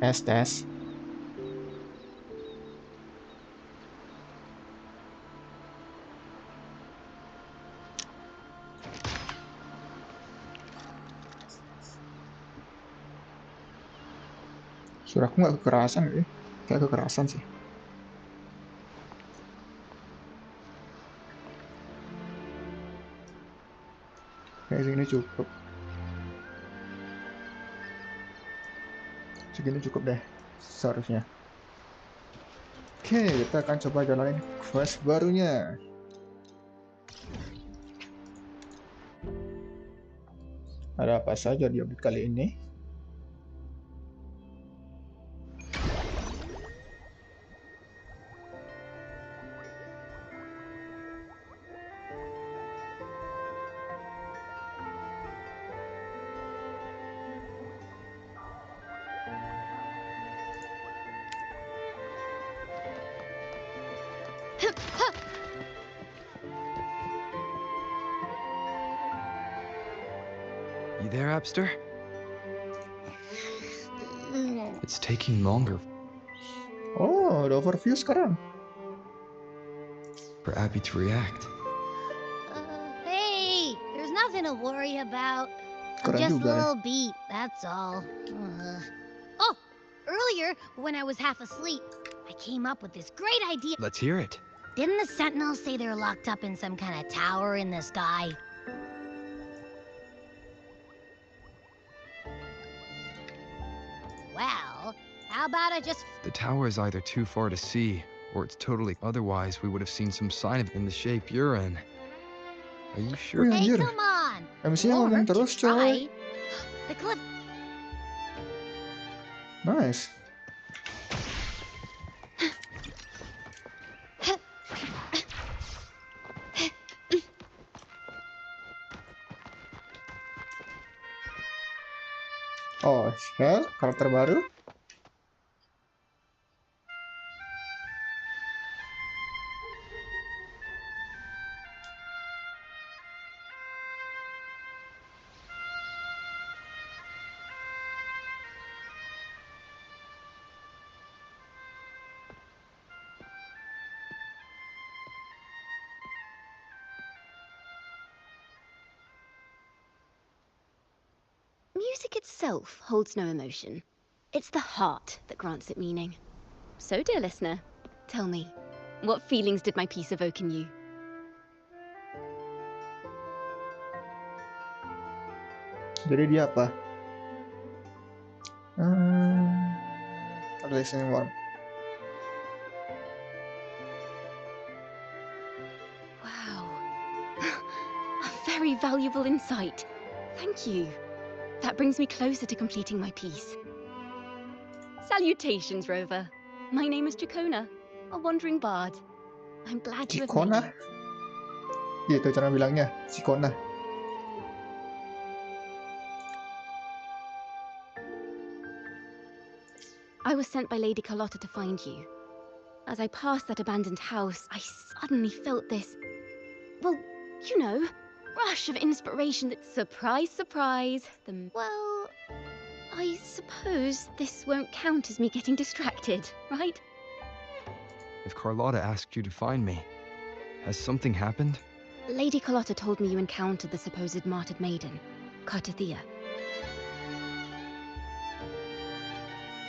Tes tes. Suaraku nggak kekerasan ya? Kayak kekerasan sih. Kayak segini cukup. Segini cukup deh seharusnya. Oke, kita akan coba jalanin quest barunya. Ada apa saja di update kali ini? You there, Abster? It's taking longer Oh, ada overview sekarang. for Abby to react. Hey, there's nothing to worry about. I'm Keren just a juga nih. little beat, that's all. Oh, earlier, when I was half asleep, I came up with this great idea. Let's hear it. Didn't the Sentinels say they're locked up in some kind of tower in the sky? Well, how about I just... The tower is either too far to see, or it's totally otherwise we would have seen some sign of it in the shape you're in. Are you sure? Wih, Hey, anjir. come on! MC-nya Won't ngomong hurt to terus, coy. try. The cliff... Nice. Oh, ya, karakter baru. Music itself holds no emotion. It's the heart that grants it meaning. So, dear listener, tell me, what feelings did my piece evoke in you? Jadi dia apa? Listening one. Wow. A very valuable insight. Thank you. That brings me closer to completing my piece. Salutations, Rover. My name is Jacona, a wandering bard. I'm glad to have met Cikona? you. Gitu cara bilangnya, Cikona. I was sent by Lady Carlotta to find you. As I passed that abandoned house, I suddenly felt this, well, you know, rush of inspiration that, surprise, surprise, well, I suppose this won't count as me getting distracted, right? If Carlotta asked you to find me, has something happened? Lady Carlotta told me you encountered the supposed martyred maiden, Cartathea.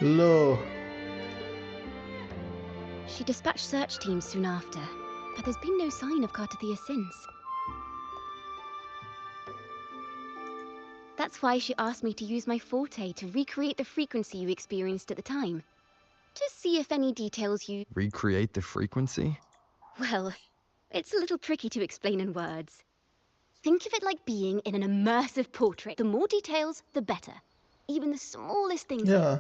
Loh. She dispatched search teams soon after, but there's been no sign of Cartathea since. That's why she asked me to use my forte to recreate the frequency you experienced at the time. To see if any details you... Recreate the frequency? Well, it's a little tricky to explain in words. Think of it like being in an immersive portrait. The more details, the better. Even the smallest things. Ya.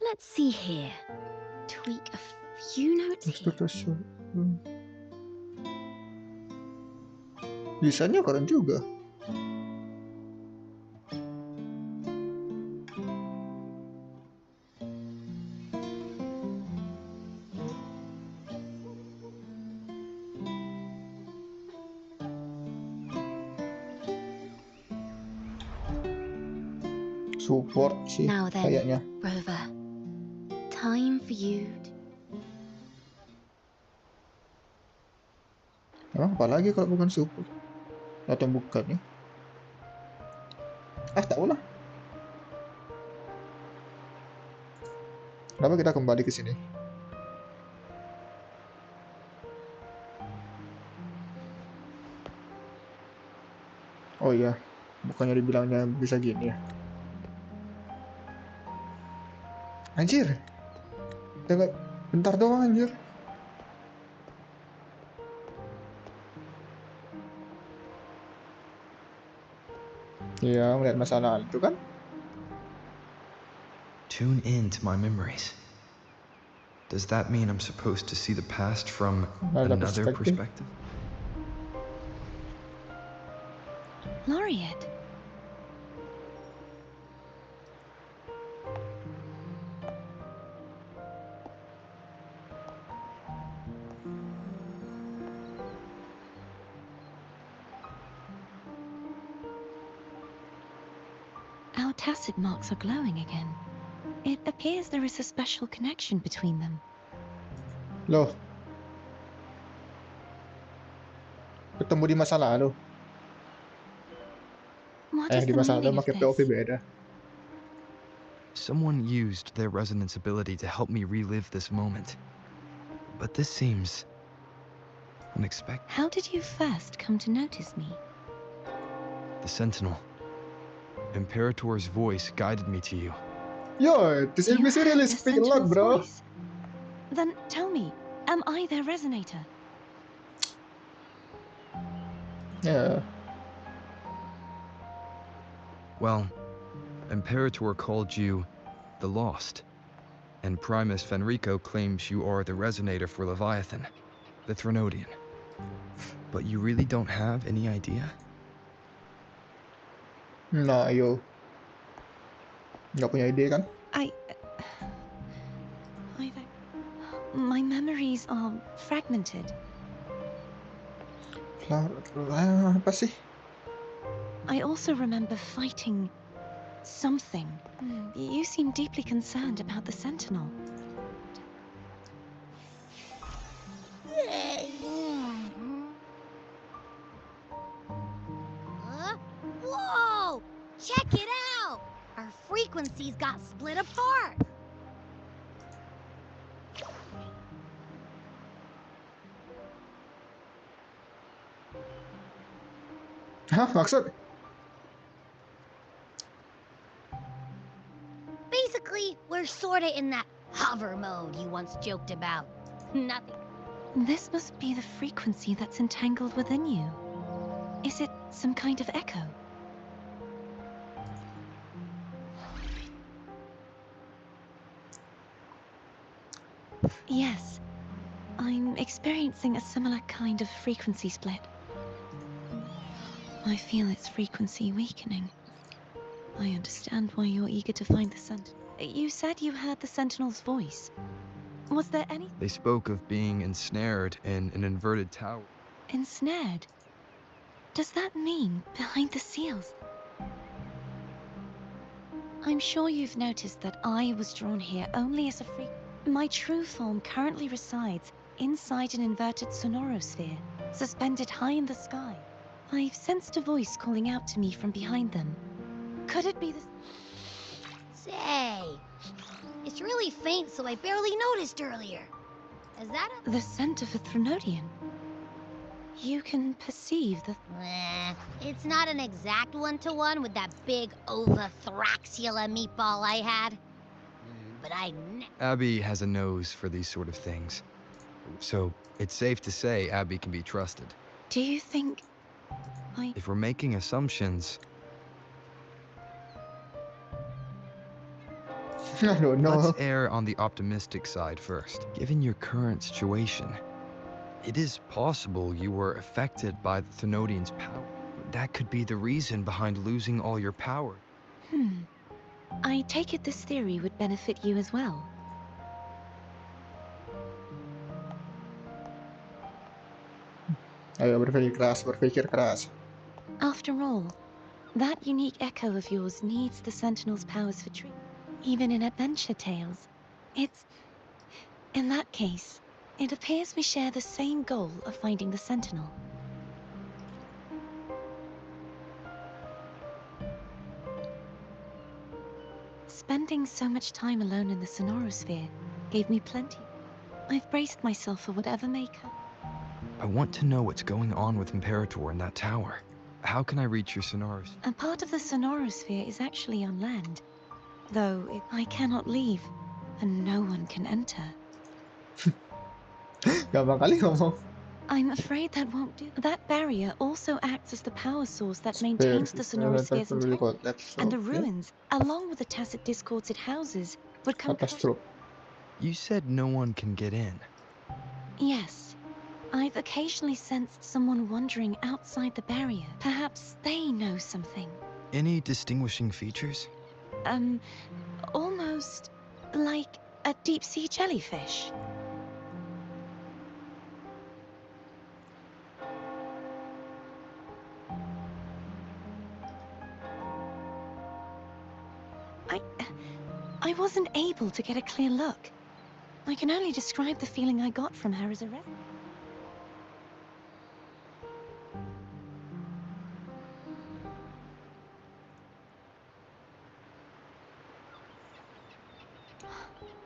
Let's see here. Tweak a few notes here. Desainnya keren juga. Support sih Now then, kayaknya. Rover. Time for you to... Oh, apalagi kalau bukan support? Atau bukan ya? Tak tahu lah. Kenapa kita kembali ke sini? Oh iya, bukannya dibilangnya bisa gini ya? Anjir, tengok bentar doang anjir. Iya, melihat masa lalu itu kan? Tune in to my memories. Does that mean I'm supposed to see the past from Ada another perspektif. perspective? Laureate. Our tacit marks are glowing again. It appears there is a special connection between them. Loh, ketemu di masa lalu. What is Di the masa lalu meaning of pakai POV this? beda. Someone used their resonance ability to help me relive this moment. But this seems unexpected. How did you first come to notice me? The Sentinel. Imperator's voice guided me to you. Yo, this You NPC heard really the speak a lot, Sentinel's bro. voice. Then tell me, am I their resonator? Ya, Well, Imperator called you the Lost, and Primus Fenrico claims you are the resonator for Leviathan, the Threnodian. But you really don't have any idea? nah yo. Nggak punya ide kan? My memories are fragmented. Apa sih? I also remember fighting something. You seem deeply concerned about the Sentinel. Whoa! Check it out! Our frequencies got split apart. Hah, maksud? Basically, we're sorta in that hover mode you once joked about. Nothing. This must be the frequency that's entangled within you. Is it some kind of echo? Yes. I'm experiencing a similar kind of frequency split. I feel its frequency weakening. I understand why you're eager to find the Sentinel. You said you heard the Sentinel's voice. Was there any... They spoke of being ensnared in an inverted tower. ensnared? Does that mean behind the seals? I'm sure you've noticed that I was drawn here only as a freak. My true form currently resides inside an inverted sonorosphere, suspended high in the sky. I've sensed a voice calling out to me from behind them. Could it be the... Say, it's really faint, so I barely noticed earlier. Is that a... the scent of a Threnodian? You can perceive the... It's not an exact one-to-one with that big Ovathraxula meatball I had. But Abby has a nose for these sort of things. So it's safe to say Abby can be trusted. Do you think... If we're making assumptions, I don't know. let's err on the optimistic side first. Given your current situation, it is possible you were affected by the Thenodian's power. That could be the reason behind losing all your power. I take it this theory would benefit you as well. Ayo berpikir keras, berpikir keras. After all, That unique echo of yours needs the Sentinel's powers for treatment. Even in adventure tales. In that case, it appears we share the same goal of finding the Sentinel. Spending so much time alone in the Sonorosphere gave me plenty. I've braced myself for whatever may come. I want to know what's going on with Imperator in that tower. How can I reach your sonars? A part of the Sonorosphere is actually on land, though I cannot leave, and no one can enter. Gampang kali ngomong. I'm afraid that won't do. That barrier also acts as the power source that Spare maintains the system Sonorosphere's really integrity, called that. and the Okay. ruins, along with the tacit discords it houses, would come. Atas truk. You said no one can get in. Yes. I've occasionally sensed someone wandering outside the barrier. Perhaps they know something. Any distinguishing features? Almost like a deep-sea jellyfish. I wasn't able to get a clear look. I can only describe the feeling I got from her as a resident.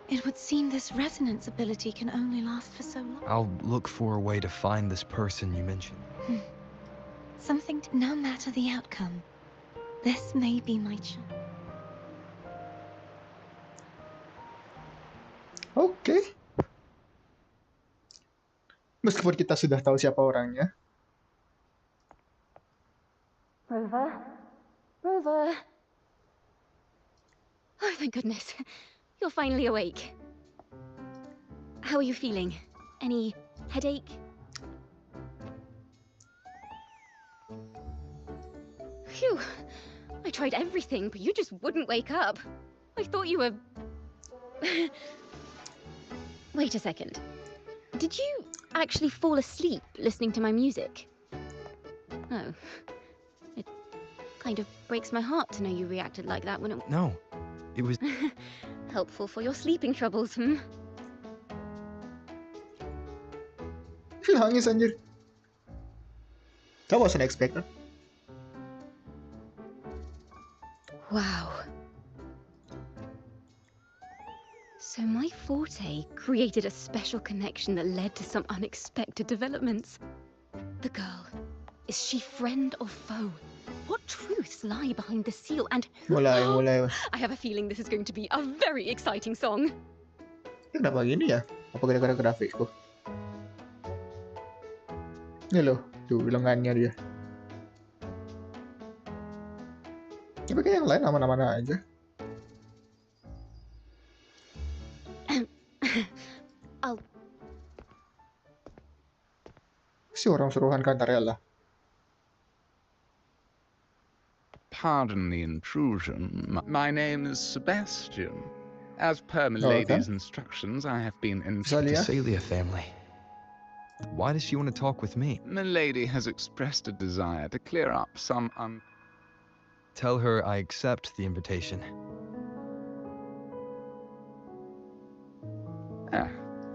It would seem this resonance ability can only last for so long. I'll look for a way to find this person you mentioned. No matter the outcome, this may be my chance. Oke. Meskipun kita sudah tahu siapa orangnya. Rover? Rover? Oh, thank goodness. You're finally awake. How are you feeling? Any headache? Phew. I tried everything, but you just wouldn't wake up. I thought you were... Wait a second. Did you actually fall asleep listening to my music? Oh. It kind of breaks my heart to know you reacted like that when it... No, it was... Helpful for your sleeping troubles, hmm? Nangis anjir. That wasn't expected. Wow. So my forte created a special connection that led to some unexpected developments. The girl, is she friend or foe? What truths lie behind the seal and Mulai. I have a feeling this is going to be a very exciting song. Kenapa gini ya? Apa gara-gara grafikku? Ini loh, tuh lengannya dia. Tapi kayak yang lain aman-aman aja. Si orang suruhan Cantarella. Pardon the intrusion. My name is Sebastian. As per okay. Milady's instructions, I have been in... Celia? Celia family. Why does she want to talk with me? Milady has expressed a desire to clear up some Tell her I accept the invitation.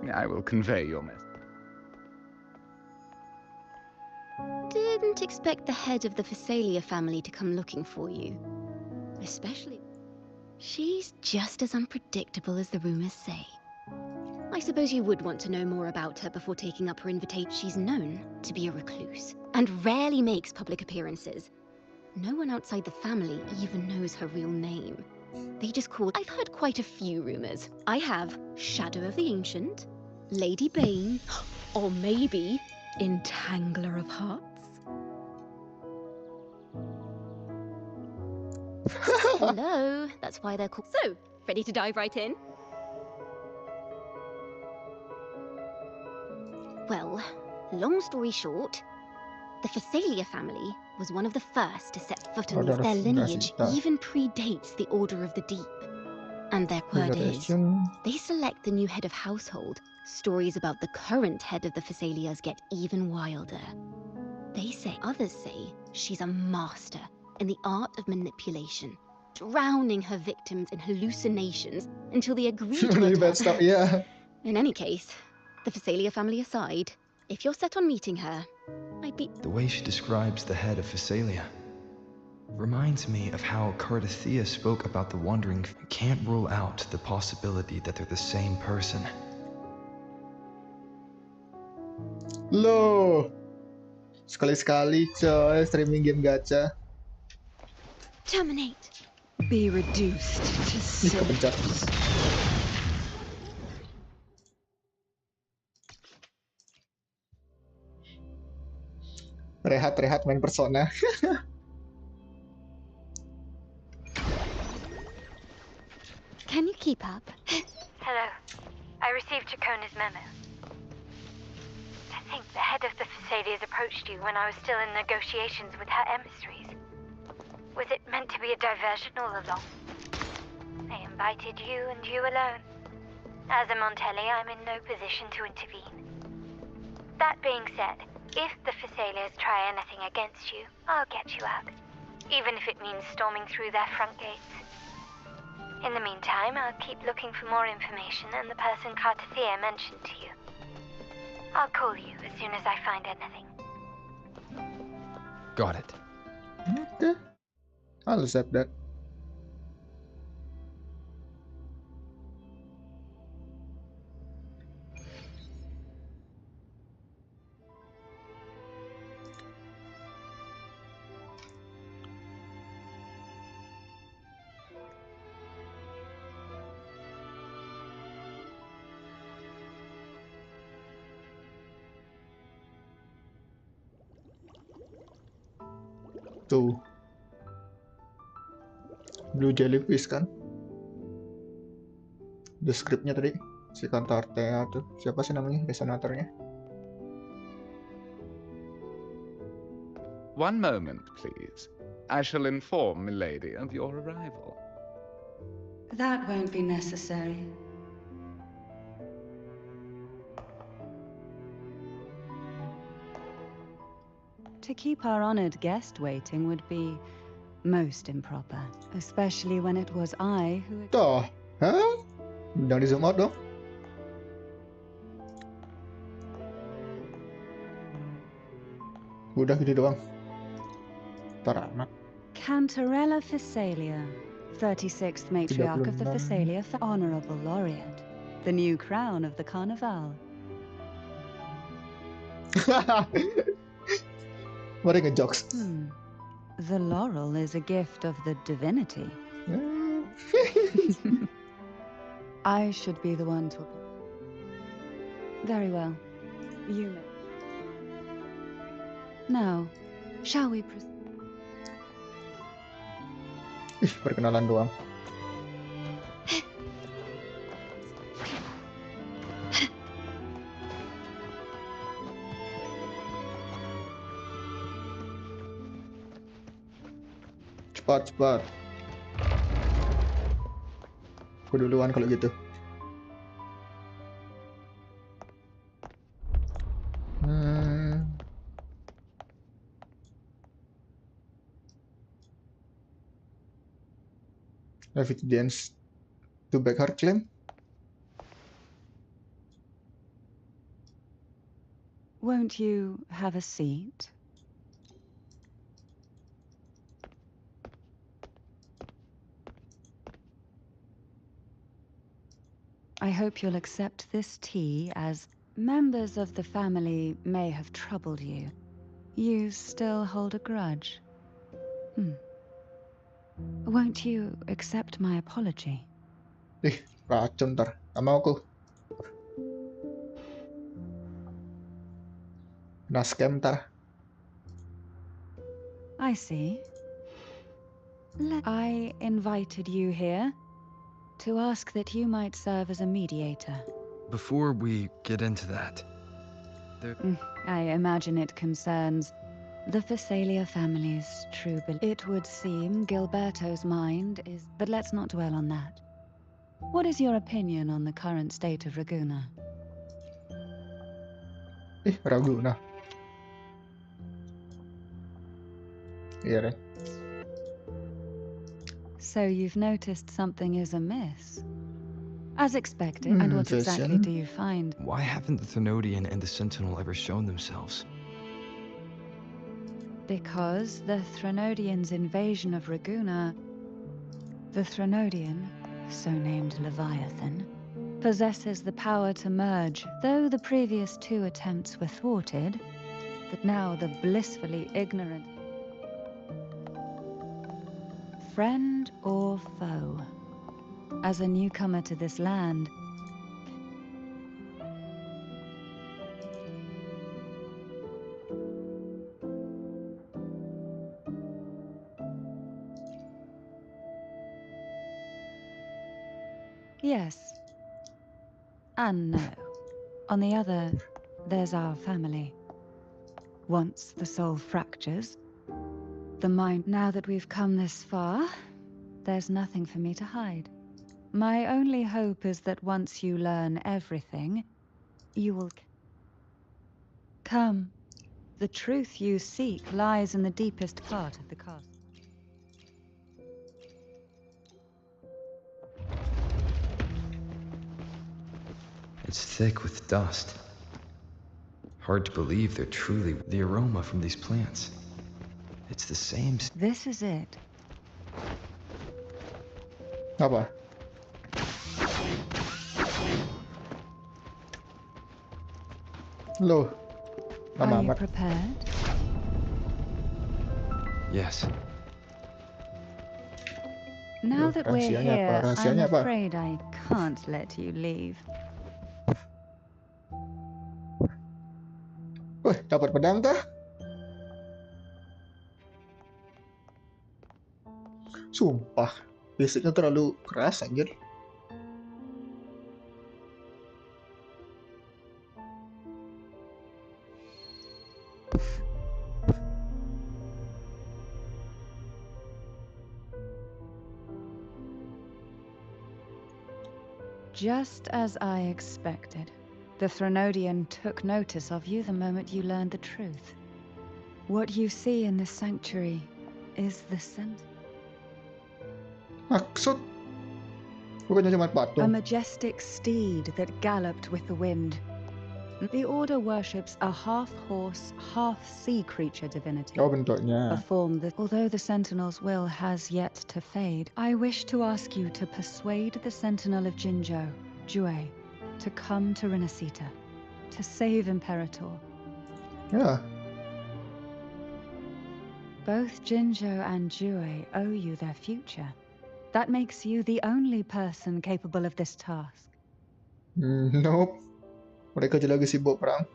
I will convey your message. Didn't expect the head of the Phasalia family to come looking for you. Especially... She's just as unpredictable as the rumors say. I suppose you would want to know more about her before taking up her invitation. She's known to be a recluse, and rarely makes public appearances. No one outside the family even knows her real name. They just call... I've heard quite a few rumors. I have Shadow of the Ancient, Lady Bane, or maybe Entangler of Hearts. Hello, that's why they're called... So, ready to dive right in? Well, long story short, the Phasalia family was one of the first to set foot on Order their of lineage Nasita. even predates the Order of the Deep. And their word is, they select the new head of household. Stories about the current head of the Phasalias get even wilder. Others say, she's a master, in the art of manipulation, drowning her victims in hallucinations until they agree to Really bad her. stuff, yeah. In any case, the Phasalia family aside, if you're set on meeting her, I'd be... The way she describes the head of Phasalia reminds me of how Cardathea spoke about the Wandering. Can't rule out the possibility that they're the same person. Loh, sekali-sekali coy streaming game gacha. Terminate. Be reduced to Ih, kepencet. cinders. Rehat main Persona. Can you keep up? Hello. I received Chacona's memo. I think the head of the Phasalias approached you when I was still in negotiations with her emissaries. Was it meant to be a diversion all along? They invited you and you alone. As a Montelli, I'm in no position to intervene. That being said, if the Phasalias try anything against you, I'll get you out. Even if it means storming through their front gates. In the meantime, I'll keep looking for more information and the person Cardathea mentioned to you. I'll call you as soon as I find anything. Got it. Okay, I'll accept that. Tuh, Blue Jellyfish kan? The scriptnya tadi si Kantartea tuh siapa sih namanya resonatornya? One moment, please. I shall inform milady of your arrival. That won't be necessary. To keep our honored guest waiting would be most improper, especially when it was I who... Toh, hah? Jangan di zoom out dong. Udah gitu doang. Ntar anak. Cantarella Phasalia, 36th matriarch of the 36. Phasalia Honorable Laureate, the new crown of the Carnival. Mari ngejokes. The laurel is a gift of the divinity. I should be the one to... Very well. You may. Now, shall we proceed? Ih, perkenalan doang. Cepat. Aku duluan kalau gitu. Evidence to back her claim. Won't you have a seat? I hope you'll accept this tea as members of the family may have troubled you. You still hold a grudge. Won't you accept my apology? Ih, racun ntar. Gak mau aku. Kena scam ntar. I see. I invited you here to ask that you might serve as a mediator. Before we get into that, I imagine it concerns the Phasalia family's true belief. It would seem Gilberto's mind is... But let's not dwell on that. What is your opinion on the current state of Raguna? Ih, ragu nah. Iya deh. So you've noticed something is amiss. As expected, and what exactly Vision. do you find? Why haven't the Thenodian and the Sentinel ever shown themselves? Because the Threnodian's invasion of Raguna, the Threnodian, so named Leviathan, possesses the power to merge. Though the previous 2 attempts were thwarted, that now the blissfully ignorant. Friend or foe? As a newcomer to this land, yes and no. On the other, there's our family. Once the soul fractures, the mind. Now that we've come this far, there's nothing for me to hide. My only hope is that once you learn everything, you will come. The truth you seek lies in the deepest part of the castle. It's thick with dust. Hard to believe they're truly the aroma from these plants. It's the same. This is it. Apa? Loh, lama Are you amat. prepared? Yes. Now Loh, that we're rahasianya here, apa? I'm Rahasianya apa? afraid I can't let you leave. Wih, dapat pedang kah? Sumpah, basicnya terlalu keras anjir. Just as I expected. The Threnodian took notice of you the moment you learned the truth. What you see in this sanctuary is the center. Maksud? Bukannya cuma A patung. majestic steed that galloped with the wind. The Order worships a half-horse, half-sea creature divinity. Oh, bentuknya. A form that, although the Sentinel's will has yet to fade, I wish to ask you to persuade the Sentinel of Jinzhou, Jue, to come to Renacita, to save Imperator. Ya, Both Jinzhou and Jue owe you their future. That makes you the only person capable of this task. nope. Mereka je lagi sibuk perang.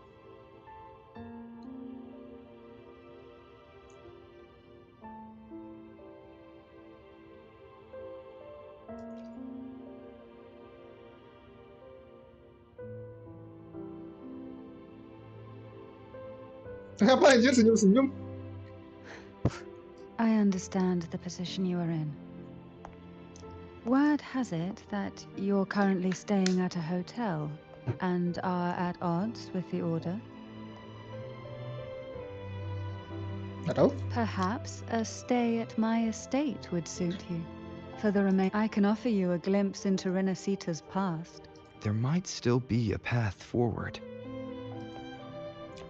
Kenapa anjir senyum-senyum? I understand the position you are in. Word has it that you're currently staying at a hotel and are at odds with the Order. Nggak tahu. Perhaps a stay at my estate would suit you. For the I can offer you a glimpse into Renacita's past. There might still be a path forward.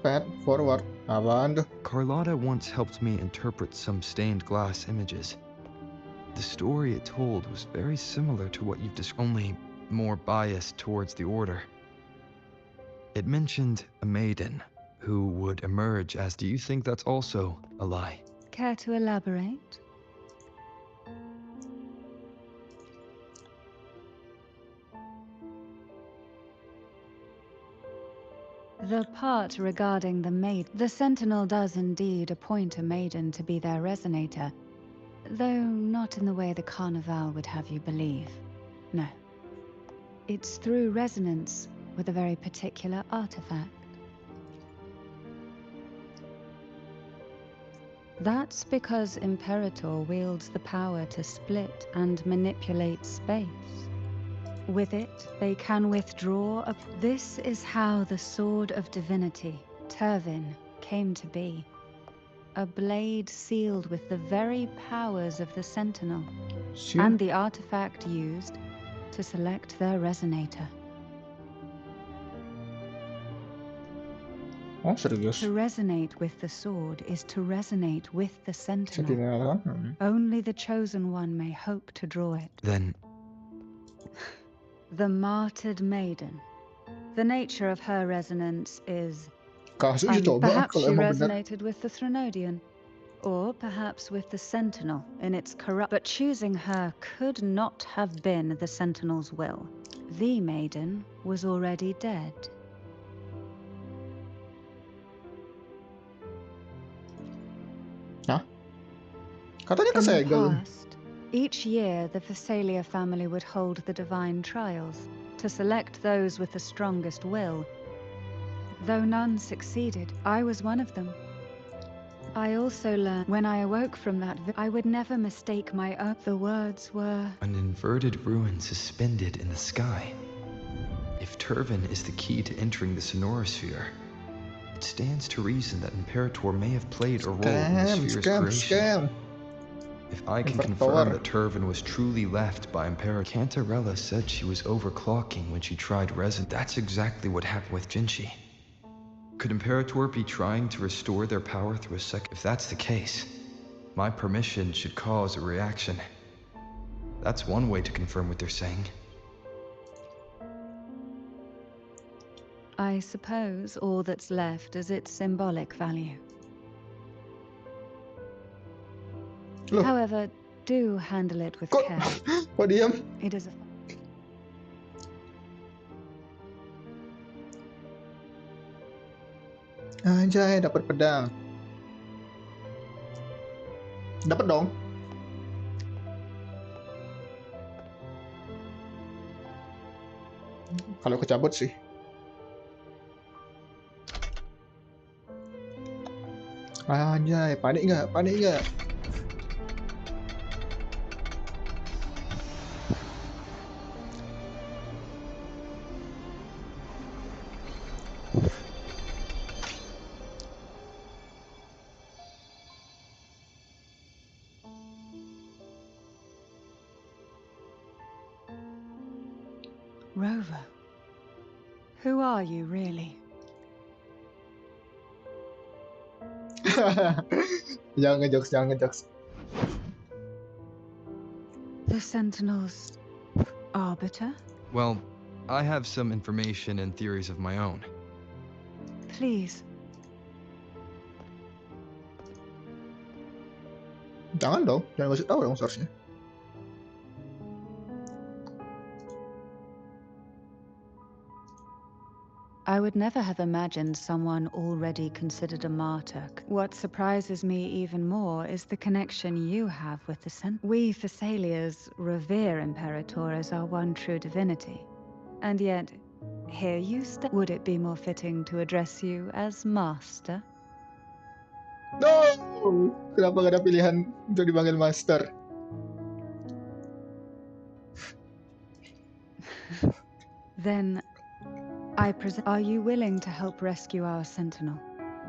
Path forward. Apaan tuh? Carlotta once helped me interpret some stained glass images. The story it told was very similar to what you've described, only more biased towards the Order. It mentioned a maiden who would emerge as. Do you think that's also a lie? Care to elaborate? The part regarding the maid. The Sentinel does indeed appoint a maiden to be their resonator, though not in the way the Carnival would have you believe. No. It's through resonance with a very particular artifact. That's because Imperator wields the power to split and manipulate space. With it, they can withdraw a... This is how the Sword of Divinity, Turvin, came to be. A blade sealed with the very powers of the Sentinel. and the artifact used to select their resonator. Oh, serius? To resonate with the sword is to resonate with the sentinel. Sentinel. Only the chosen one may hope to draw it. Then, The martyred maiden. The nature of her resonance is Kasus coba perhaps kalau she emang benar. resonated with the Threnodian, or perhaps with the Sentinel in its corrupt. But choosing her could not have been the Sentinel's will. The maiden was already dead. Hah? Katanya In the kesegel. past, each year the Phasalia family would hold the divine trials to select those with the strongest will. Though none succeeded, I was one of them. I also learned when I awoke from that I would never mistake my own. The words were... an inverted ruin suspended in the sky. If Turvin is the key to entering the Sonorosphere, it stands to reason that Imperator may have played a role in the sphere's creation. If I can confirm that Turvin was truly left by Imperator, Cantarella said she was overclocking when she tried resin. That's exactly what happened with Jinchi. Could Imperator be trying to restore their power through a second? If that's the case, my permission should cause a reaction. That's one way to confirm what they're saying. I suppose all that's left is its symbolic value. Loh. However, do handle it with Kok, care. kok diam? It is a... Anjay, dapat pedang. Dapat dong. Kalau kecabut sih. Anjay, panik nggak? Panik nggak? Rover, who are you really? Jangan ngejokes, jangan ngejokes. The Sentinel's arbiter? Well, I have some information and theories of my own. Please. Jangan dong, jangan kasih tahu dong source-nya. I would never have imagined someone already considered a martyr. What surprises me even more is the connection you have with the Sentinel. We Thessalians revere Imperator as our one true divinity. And yet, here you stand. Would it be more fitting to address you as Master? No! Kenapa gak ada pilihan untuk dipanggil Master? Then, I present. Are you willing to help rescue our Sentinel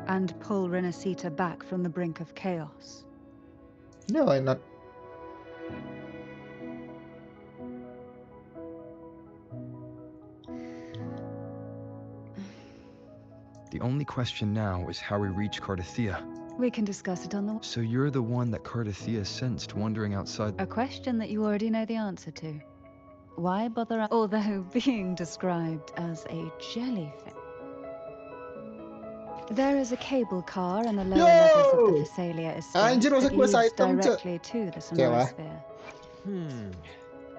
and pull Renacita back from the brink of chaos? Yeah, why not? The only question now is how we reach Cardathia. We can discuss it on the... So you're the one that Cardathia sensed wandering outside. A question that you already know the answer to. Why bother? Although being described as a jellyfish. There is a cable car in the lower levels of the Phasalia estate Anjir, that masa gue leads item, Cek? directly to the Sonorosphere.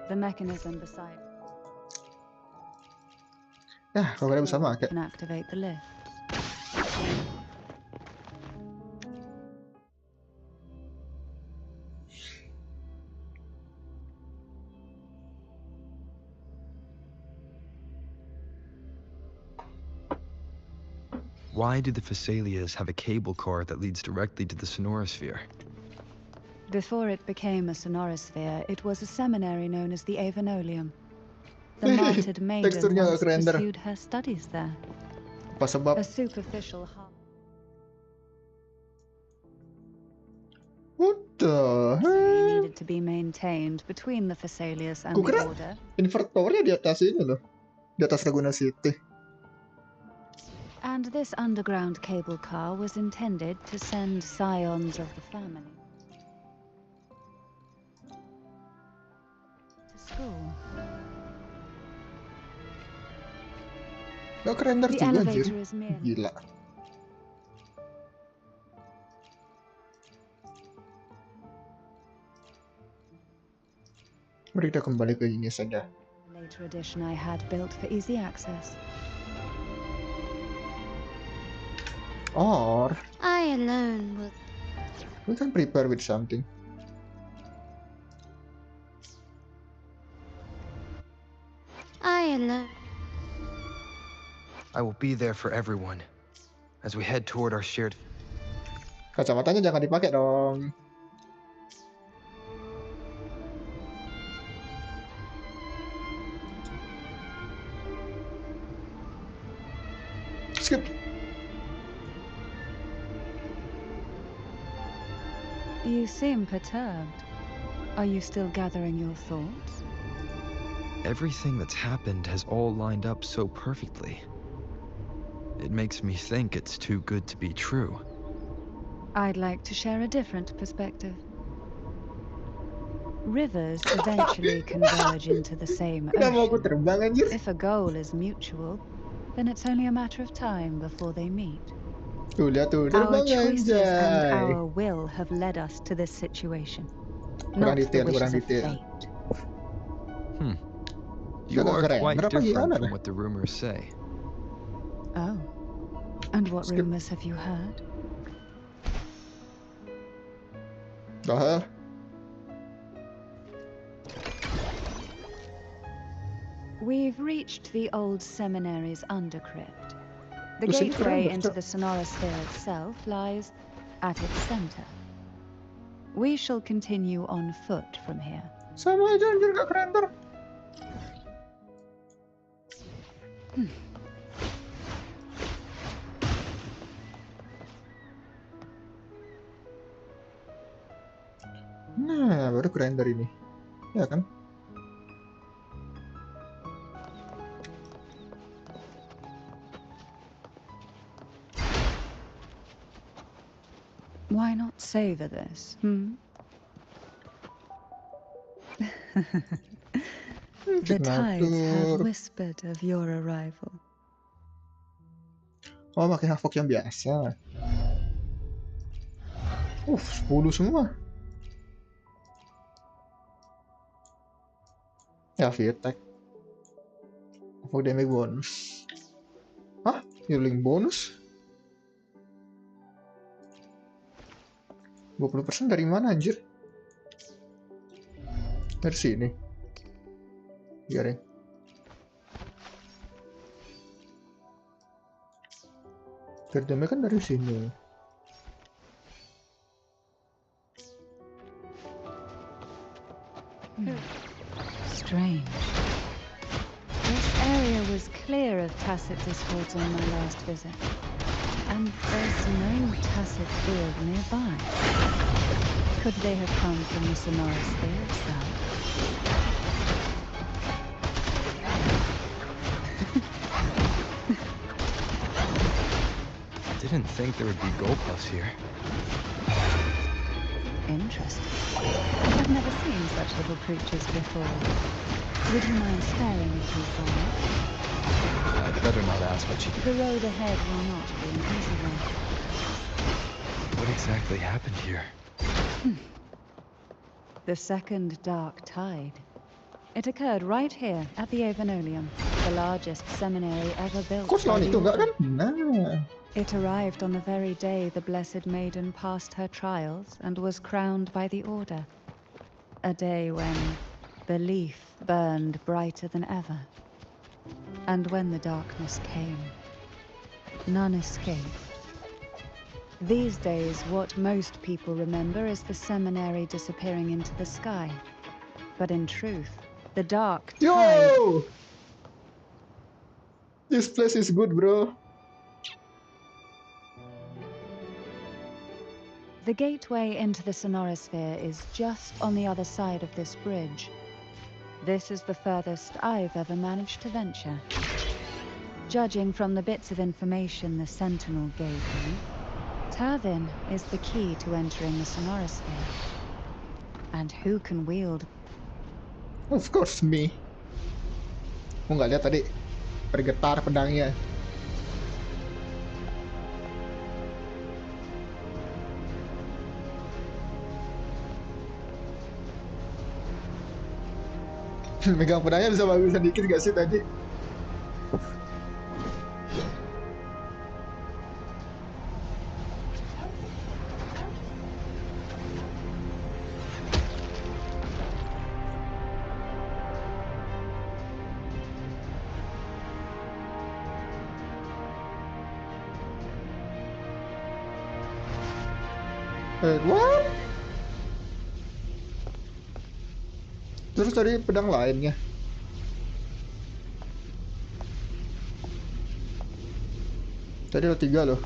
The mechanism beside Ya, kalau kalian bisa pakai. can activate the lift. Why do the Phasalias have a cable car that leads directly to the Sonorosphere? Before it became a Sonorosphere, it was a seminary known as the Avenolium. The martyred maiden Teksturnya once gak keren, Dar. pursued her studies there. Apa sebab? A superficial harm. What? The So he hell? needed to be maintained between the Phasaelius and Gue the kira Order. invertornya di atas ini loh. Di atas Laguna City. And this underground cable car was intended to send scions of the family to school. Gak keren The juga anjir. elevator is merely Gila. Mari kita kembali ke ini saja. a later edition I had built for easy access. Or I alone will. we can prepare with something. I alone. I will be there for everyone as we head toward our shared. Kacamatanya jangan dipakai dong. Skip. You seem perturbed. Are you still gathering your thoughts? Everything that's happened has all lined up so perfectly. It makes me think it's too good to be true. I'd like to share a different perspective. Rivers eventually converge into the same Kenapa aku ocean. terbang anjir? If a goal is mutual, then it's only a matter of time before they meet. Tuh lihat tuh, Our terbang choices and anjay. our will have led us to this situation, Kurang not the detail, kurang wishes of detail. fate. You Agak are keren. quite Kenapa different gimana from dah? what the rumors say. Oh. And what Skip. rumors have you heard? The hell? We've reached the old seminary's undercrypt. The Terus ini gateway keren, into Cok. the Sonorosphere itself lies at its center. We shall continue on foot from here. Sama aja anjir, gak keren ntar. Nah, baru keren dari ini. Ya kan? Why not savor this, The tides have Signatur. whispered of your arrival. Oh, pakai havoc yang biasa. 10 semua. Ya, Vitek. Havoc damage bonus. Hah? Healing bonus? 20% dari mana anjir? Dari sini. Biarin. Damage kan dari sini. Strange. This area was clear of tacit discords on my last visit. And there's no tacit field nearby. Could they have come from the Sonorosphere itself? Didn't think there would be goldpuffs here. Interesting. I've never seen such little creatures before. Would you mind sparing me, please, I'd better not ask what The road ahead will not be an easy one. What exactly happened here? The second dark tide. It occurred right here at the Avenolium, the largest seminary ever built. Kok by lawan the itu enggak Order. kan? Nah. It arrived on the very day the Blessed Maiden passed her trials and was crowned by the Order. A day when belief burned brighter than ever. And when the darkness came, none escaped. These days, what most people remember is the seminary disappearing into the sky. But in truth, the dark tide... Yo! This place is good, bro. The gateway into the Sonorosphere is just on the other side of this bridge. This is the furthest I've ever managed to venture. Judging from the bits of information the Sentinel gave me, Turvin is the key to entering the Sonorosphere. And who can wield? Of course me. Aku nggak lihat tadi bergetar pedangnya. Megang pedangnya bisa bagusan dikit gak sih tadi? What? Terus tadi pedang lainnya. Tadi ada 3 loh.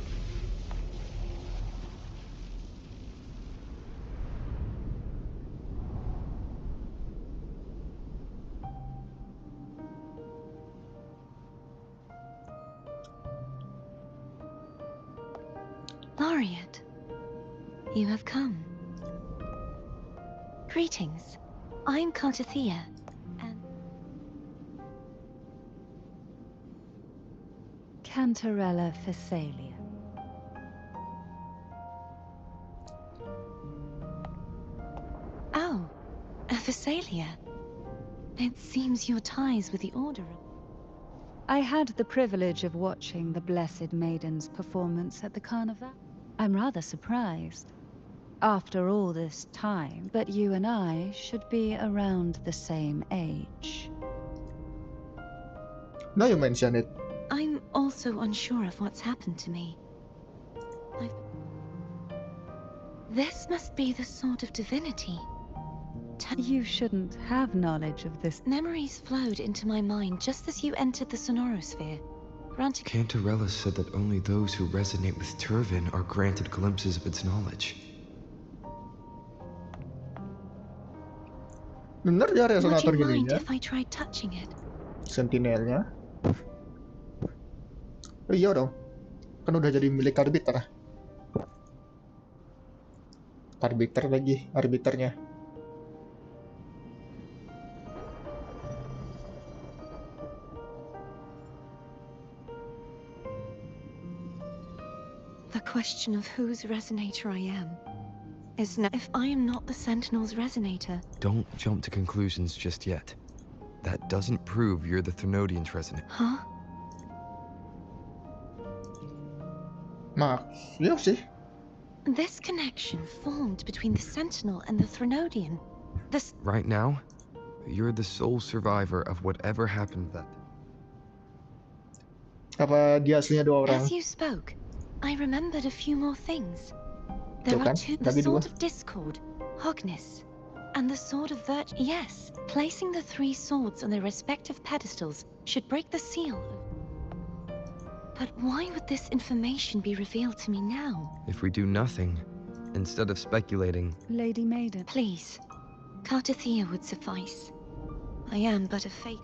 Laureate, you have come. Greetings. I'm Cartathea, and Cantarella Phasalia. oh, a Phasalia. It seems your ties with the Order. I had the privilege of watching the Blessed Maiden's performance at the Carnival. I'm rather surprised. After all this time, but you and I should be around the same age. Now you mention it. I'm also unsure of what's happened to me. This must be the sort of divinity. You shouldn't have knowledge of this. Memories flowed into my mind just as you entered the Sonorosphere. Granted, Cantarella said that only those who resonate with Turvin are granted glimpses of its knowledge. Bener ya would resonator you mind gininya? if I tried touching it? Sentinelnya. Oh iya dong. Kan udah jadi milik arbiter. Arbiter lagi, arbiternya. The question of whose resonator I am is now if I am not the Sentinel's resonator. Don't jump to conclusions just yet. That doesn't prove you're the Threnodian's resonator. Huh? Nah, iya sih. This connection formed between the Sentinel and the Threnodian. This Right now, you're the sole survivor of whatever happened that. Apa dia aslinya 2 orang? As you spoke, I remembered a few more things. There Tuh are kan, 2, the tadi 2. sword of discord, Hognis, and the sword of virtue. Yes, placing the 3 swords on their respective pedestals should break the seal. But why would this information be revealed to me now? If we do nothing, instead of speculating, Lady Maiden. Please, Cartathea would suffice. I am but a fake.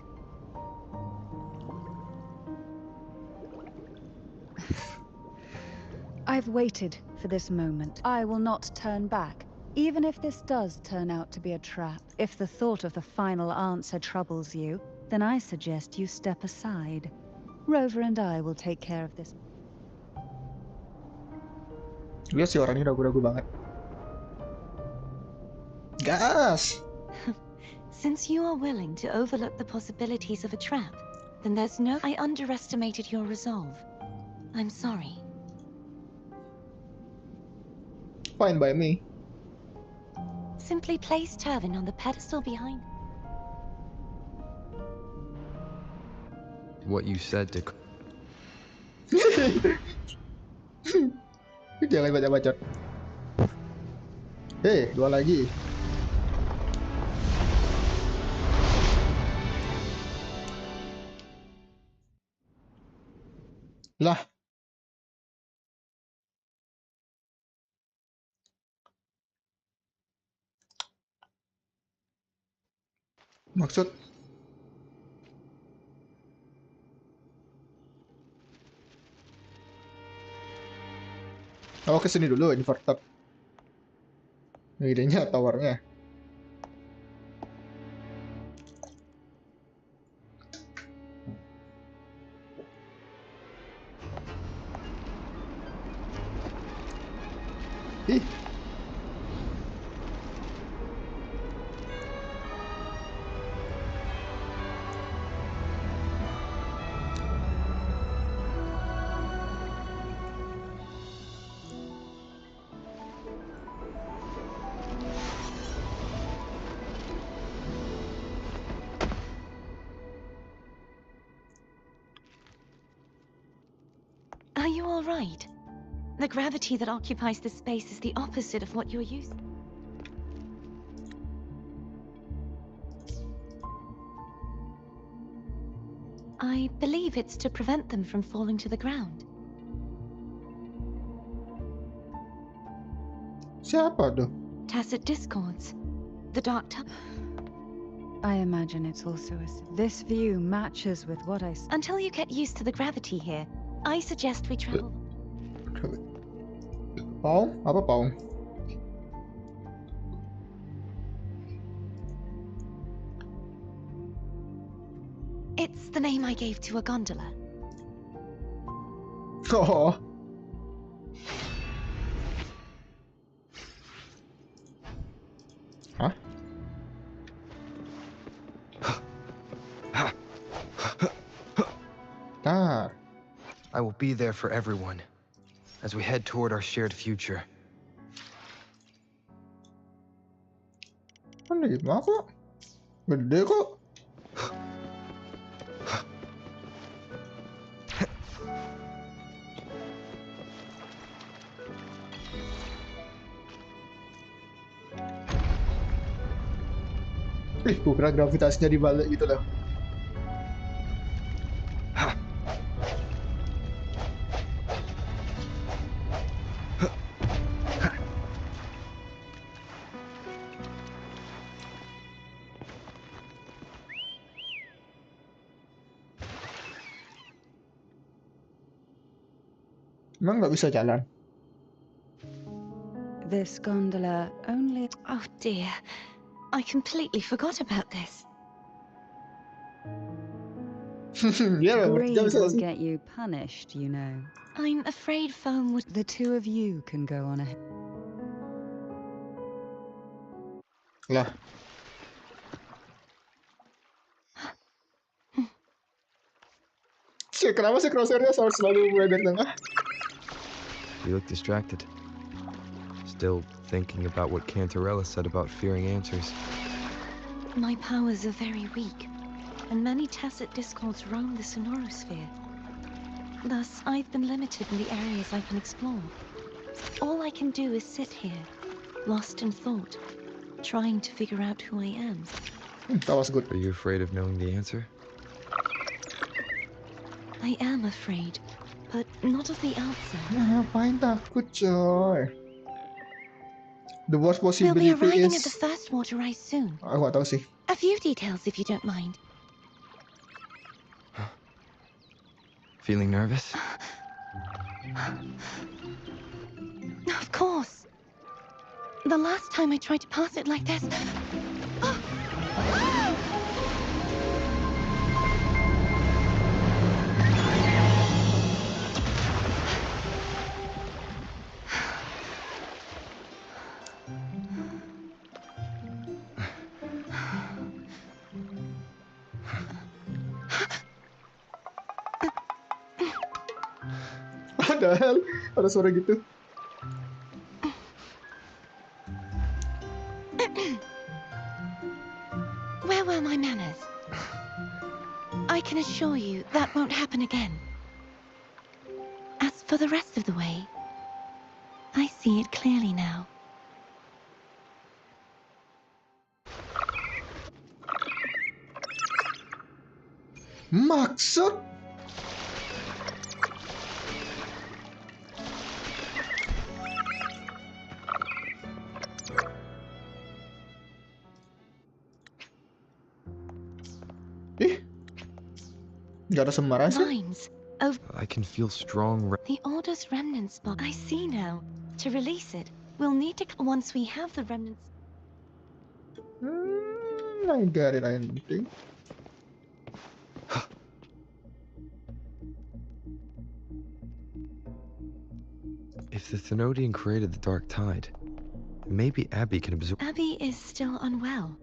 I've waited for this moment. I will not turn back, even if this does turn out to be a trap. If the thought of the final answer troubles you, then I suggest you step aside. Rover and I will take care of this. Lihat sih orangnya ragu-ragu banget. Gas! Since you are willing to overlook the possibilities of a trap, then there's no... I underestimated your resolve. I'm sorry. Fine by me. Simply place Turvin on the pedestal behind. what you said to Jangan baca-bacot. Hei, 2 lagi. Lah, Maksud? Oh, kesini dulu inverted. Idenya towernya. Ih. Are you all right? The gravity that occupies this space is the opposite of what you're used. I believe it's to prevent them from falling to the ground. Siapa tuh? Tacit discords. The dark I imagine it's also this view matches with what I Until you get used to the gravity here, I suggest we travel. Paung? Apa paung? It's the name I gave to a gondola. Oh. Hah? Tar. I will be there for everyone as we head toward our shared future. 5 kok. Gede kok. Ih, gue kira gravitasinya dibalik gitu loh. Emang nggak bisa jalan? This gondola only... Oh dear. I completely forgot about this. Iya, berarti Greed bisa will sih. get you punished, you know. I'm afraid foam would... The two of you can go on ahead. Lah. Kenapa sih crosshairnya selalu berada di tengah? You look distracted. Still thinking about what Cantarella said about fearing answers. My powers are very weak, and many tacit discords roam the sonorosphere. Thus, I've been limited in the areas I can explore. All I can do is sit here, lost in thought, trying to figure out who I am. That was good. Are you afraid of knowing the answer? I am afraid, but not of the answer. Nah, ngapain takut, coy? The worst We'll be possibility arriving at the is... first water rise soon. Aku gak tahu sih. A few details, if you don't mind. Feeling nervous? Of course. The last time I tried to pass it like this... Padahal ada suara gitu. Where were my manners? I can assure you that won't happen again. As for the rest of the way, I see it clearly now. Maksud? Gak ada semara sih. Lines of I can feel strong. the Order's remnants box. I see now. To release it, we'll need to. Once we have the remnants. I got it, I think. If the Thenodian created the Dark Tide, maybe Abby can absorb. Abby is still unwell.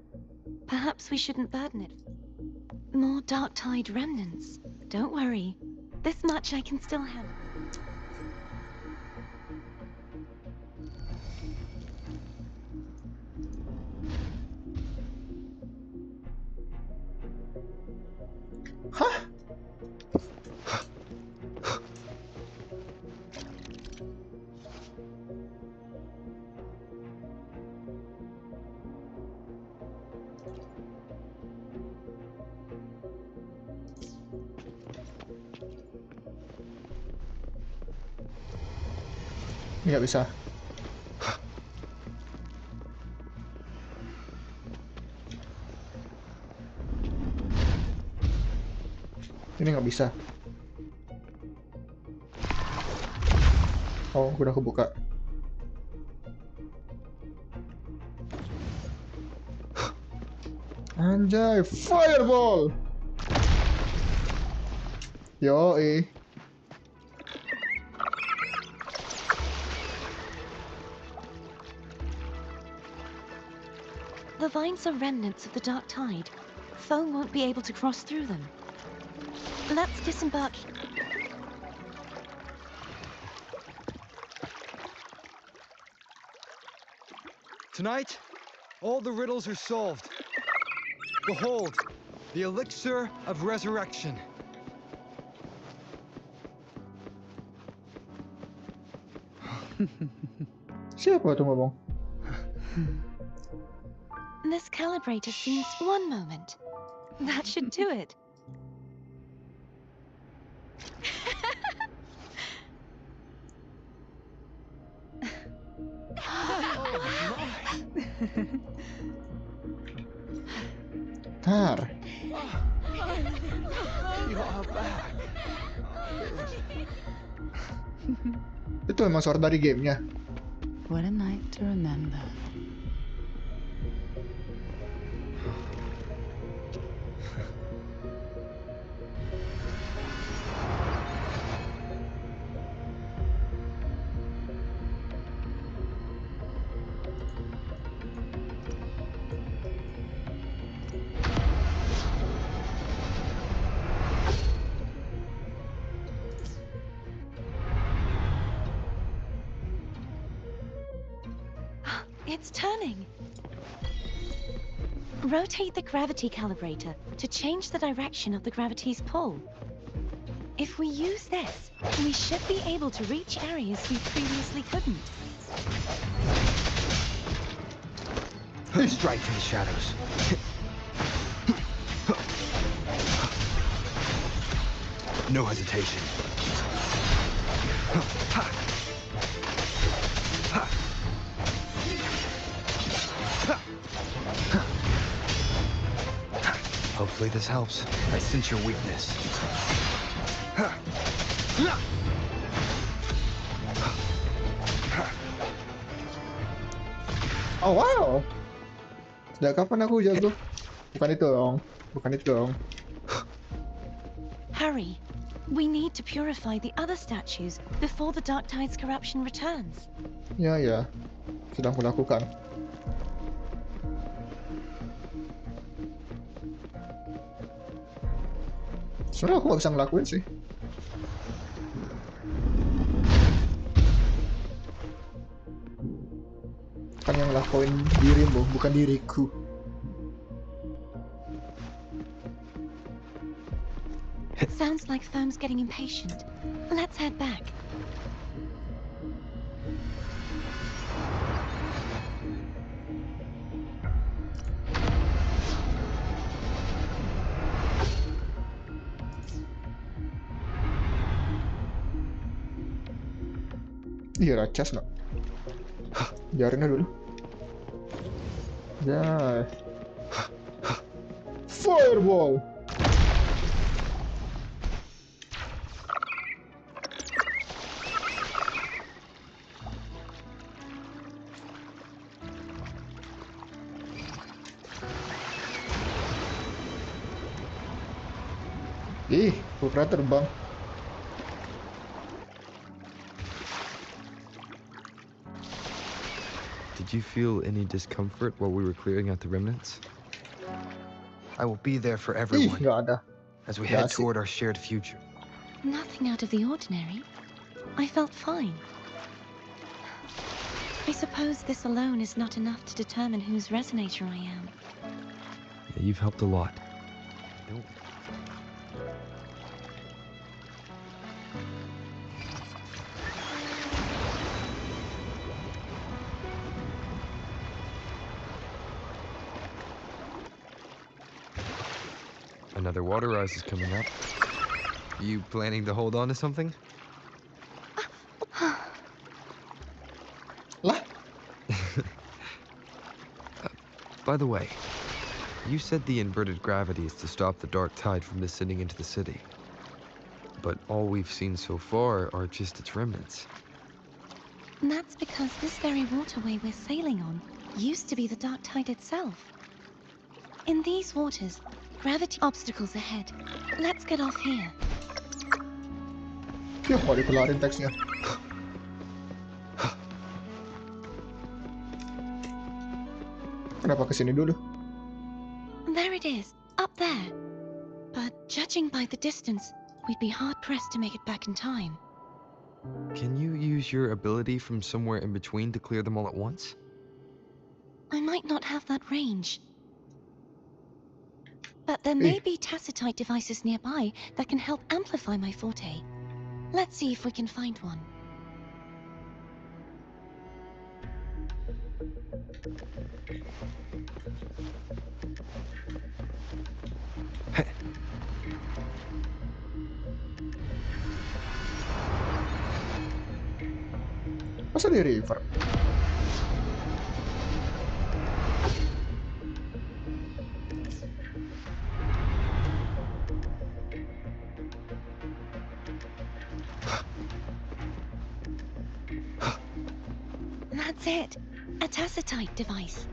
Perhaps we shouldn't burden it. More Dark Tide remnants. Don't worry. This much I can still handle. Hah? Nggak bisa. Ini nggak bisa. Oh, udah kebuka. Anjay, fireball. Yoi. The vines are remnants of the Dark Tide. Foe won't be able to cross through them. Let's disembark. Tonight, all the riddles are solved. Behold, the elixir of resurrection. Siapa tuh ngomong? This calibrator seems. One moment. That should do it. Tar. Itu emang suara dari gamenya. What a night to remember. It's turning. Rotate the gravity calibrator to change the direction of the gravity's pull. If we use this, we should be able to reach areas we previously couldn't. Strike from the shadows. No hesitation. Hopefully this helps. I sense your weakness. Oh wow. Sejak kapan aku jatuh? Bukan itu dong. Bukan itu dong. Hurry. We need to purify the other statues before the Dark Tide's corruption returns. Ya ya. Sedang kulakukan. Sebenernya aku gak bisa ngelakuin sih. Kan yang ngelakuin dirimu, bukan diriku. Sounds like Foam's getting impatient. Let's head back. Iya, racas no. Biarin aja dulu. Ya. Fireball. Ih, pura terbang. Did you feel any discomfort while we were clearing out the remnants? I will be there for Ih, everyone nggak ada. as we nggak head asik. toward our shared future. Nothing out of the ordinary. I felt fine. I suppose this alone is not enough to determine whose resonator I am. Yeah, you've helped a lot. Another water rise is coming up. You planning to hold on to something? Lah, By the way, you said the inverted gravity is to stop the dark tide from descending into the city. But all we've seen so far are just its remnants. And that's because this very waterway we're sailing on used to be the dark tide itself. In these waters, gravity obstacles ahead. Let's get off here. ya kok dikelarin teksnya. Kenapa kesini dulu? There it is, up there. But judging by the distance, we'd be hard-pressed to make it back in time. Can you use your ability from somewhere in between to clear them all at once? I might not have that range. But there may be tacitite devices nearby that can help amplify my forte. Let's see if we can find one. Masa di river? That's it. A tacitite device.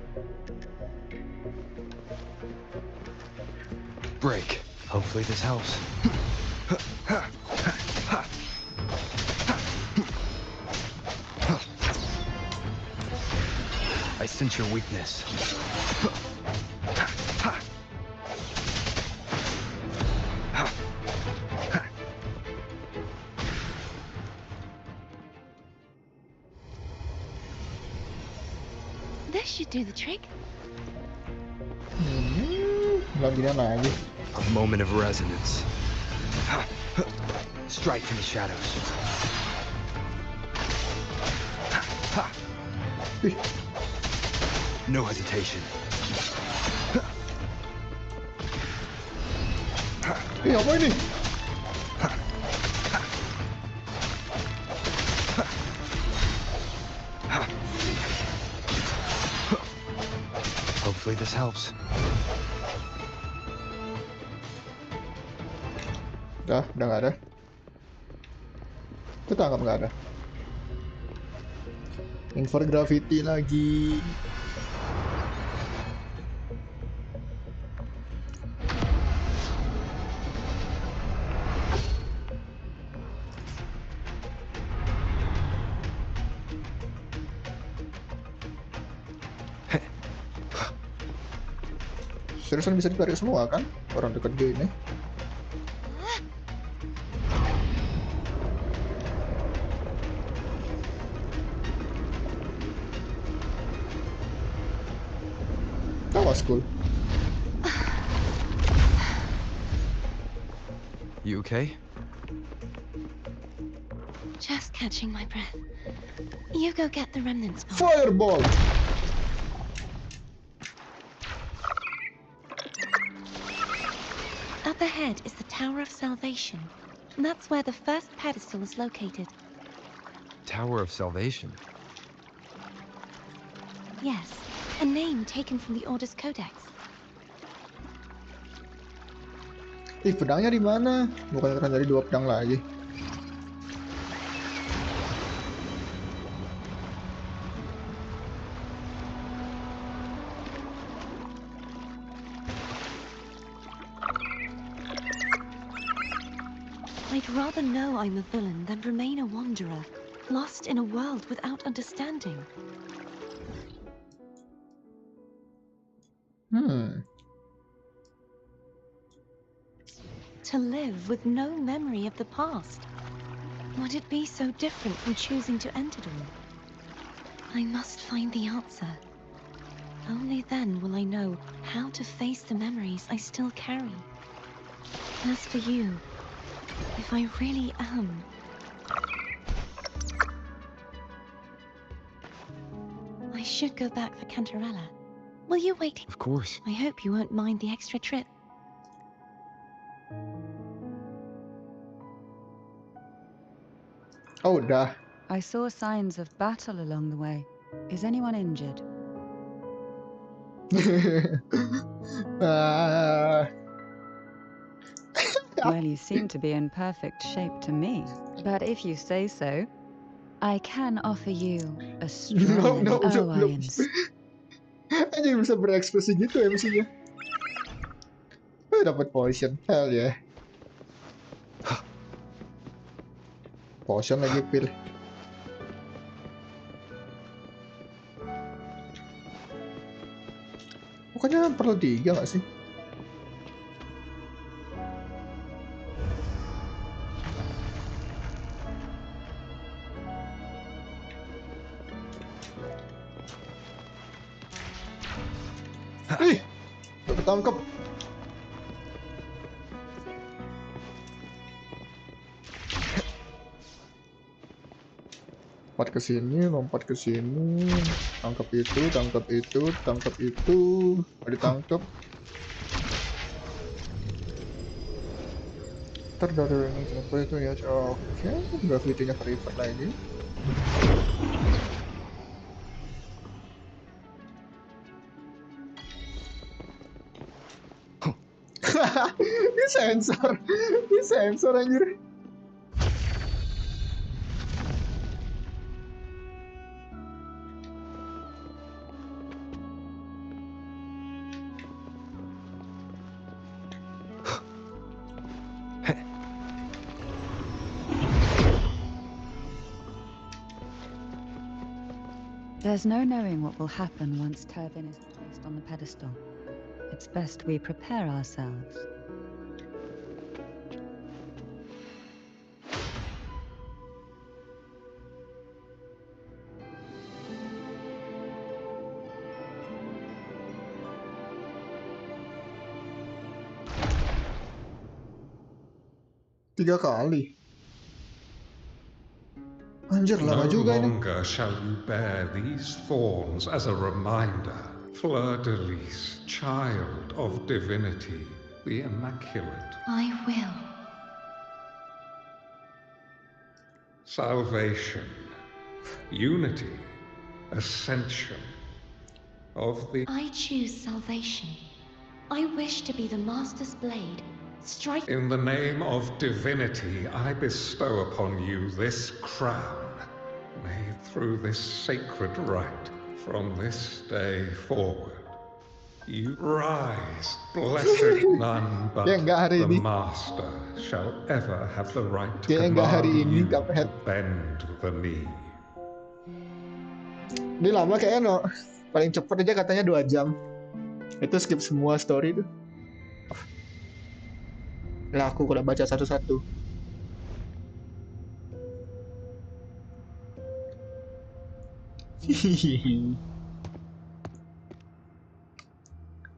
Break. Hopefully this helps. I sense your weakness. This should do the trick. Ginian lagi. A moment of resonance. Strike from the shadows. Ih, No hesitation. apa ini? Hopefully this helps. Udah nggak ada. Kita anggap nggak ada. Invert gravity lagi. Seriusan bisa ditarik semua kan? Orang dekat gini. That was cool. You okay? Just catching my breath. You go get the remnants, Paul. Fireball! Up ahead is the Tower of Salvation. That's where the first pedestal is located. Tower of Salvation. Yes, a name taken from the Order's Codex. Ih, pedangnya di mana? Bukan keren dari 2 pedang lagi. I'd rather know I'm a villain than remain a wanderer, lost in a world without understanding. To live with no memory of the past. Would it be so different from choosing to end it all? I must find the answer. Only then will I know how to face the memories I still carry. As for you, if I really am... I should go back for Cantarella. Will you wait? Of course. I hope you won't mind the extra trip. Oh, udah. I saw signs of battle along the way. Is anyone injured? Ah, Well, you seem to be in perfect shape to me. But if you say so, I can offer you a strong no, belum. alliance. Aja bisa berekspresi gitu MC-nya. Dapat potion, hell ya. Potion lagi pil. Bukannya perlu 3 nggak sih? Ih, udah ketangkep. Lompat ke sini, lompat ke sini. Tangkap itu, tangkap itu, tangkap itu. Ada ditangkap. Ntar dari ini apa itu ya? Oke, gravity-nya private lagi. Ini sensor anjir. There's no knowing what will happen once Turvin is placed on the pedestal. It's best we prepare ourselves. Tiga kali. Anjir, lama juga ini. No longer shall you bear these thorns as a reminder. Fleur-de-lis, child of divinity, the immaculate. I will. Salvation, unity, ascension of the... I choose salvation. I wish to be the Master's blade. Strike... In the name of divinity, I bestow upon you this crown. May through this sacred rite, from this day forward, you rise, blessed none but the Master shall ever have the right to command you to bend the knee. Ini lama kayaknya no. Paling cepet aja katanya 2 jam. Itu skip semua story tuh. Lah aku udah baca satu-satu.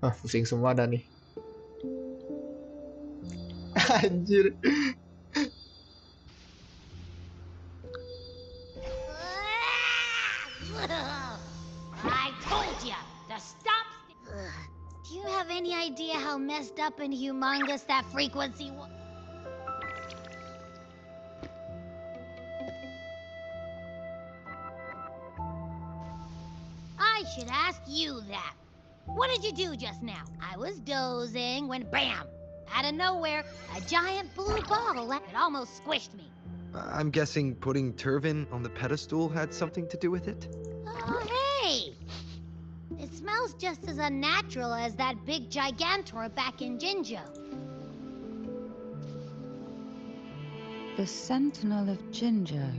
Ah, pusing semua dah nih. Anjir. I told ya to stop. Do you have any idea how messed up and humongous that frequency was? I should ask you that. What did you do just now? I was dozing when BAM! Out of nowhere, a giant blue ball that almost squished me. I'm guessing putting Turvin on the pedestal had something to do with it? Oh, hey! It smells just as unnatural as that big Gigantor back in Jinjo. The Sentinel of Ginger.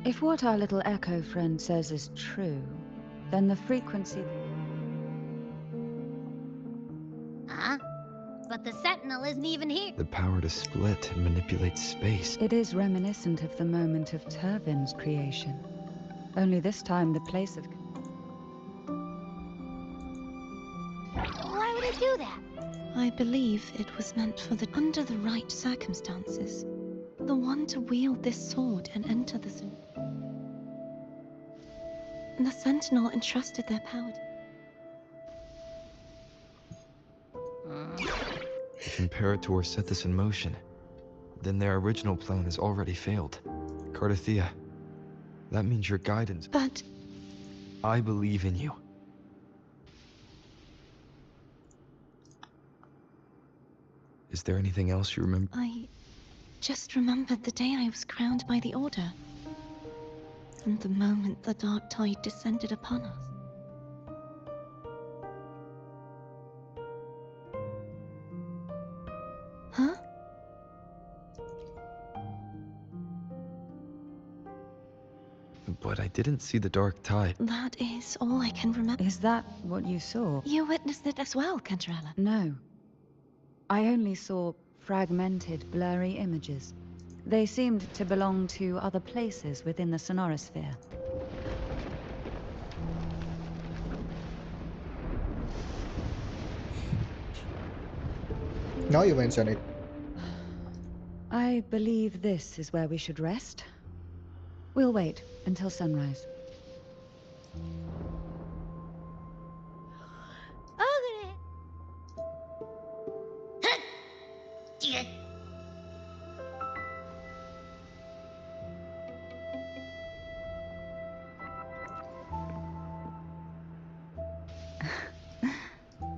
If what our little echo friend says is true, then the frequency... Huh? But the Sentinel isn't even here. The power to split and manipulate space. It is reminiscent of the moment of Turvin's creation. Only this time the place of... Why would it do that? I believe it was meant for under the right circumstances. The one to wield this sword and enter the... The Sentinel entrusted their power. If Imperator set this in motion, then their original plan has already failed. Cardathea, that means your guidance. But I believe in you. Is there anything else you remember? I just remembered the day I was crowned by the Order. And the moment the dark tide descended upon us. Huh? But I didn't see the dark tide. That is all I can remember. Is that what you saw? You witnessed it as well, Cantarella. No. I only saw fragmented, blurry images. They seemed to belong to other places within the sonorosphere. Now you mention it. I believe this is where we should rest. We'll wait until sunrise. Okay.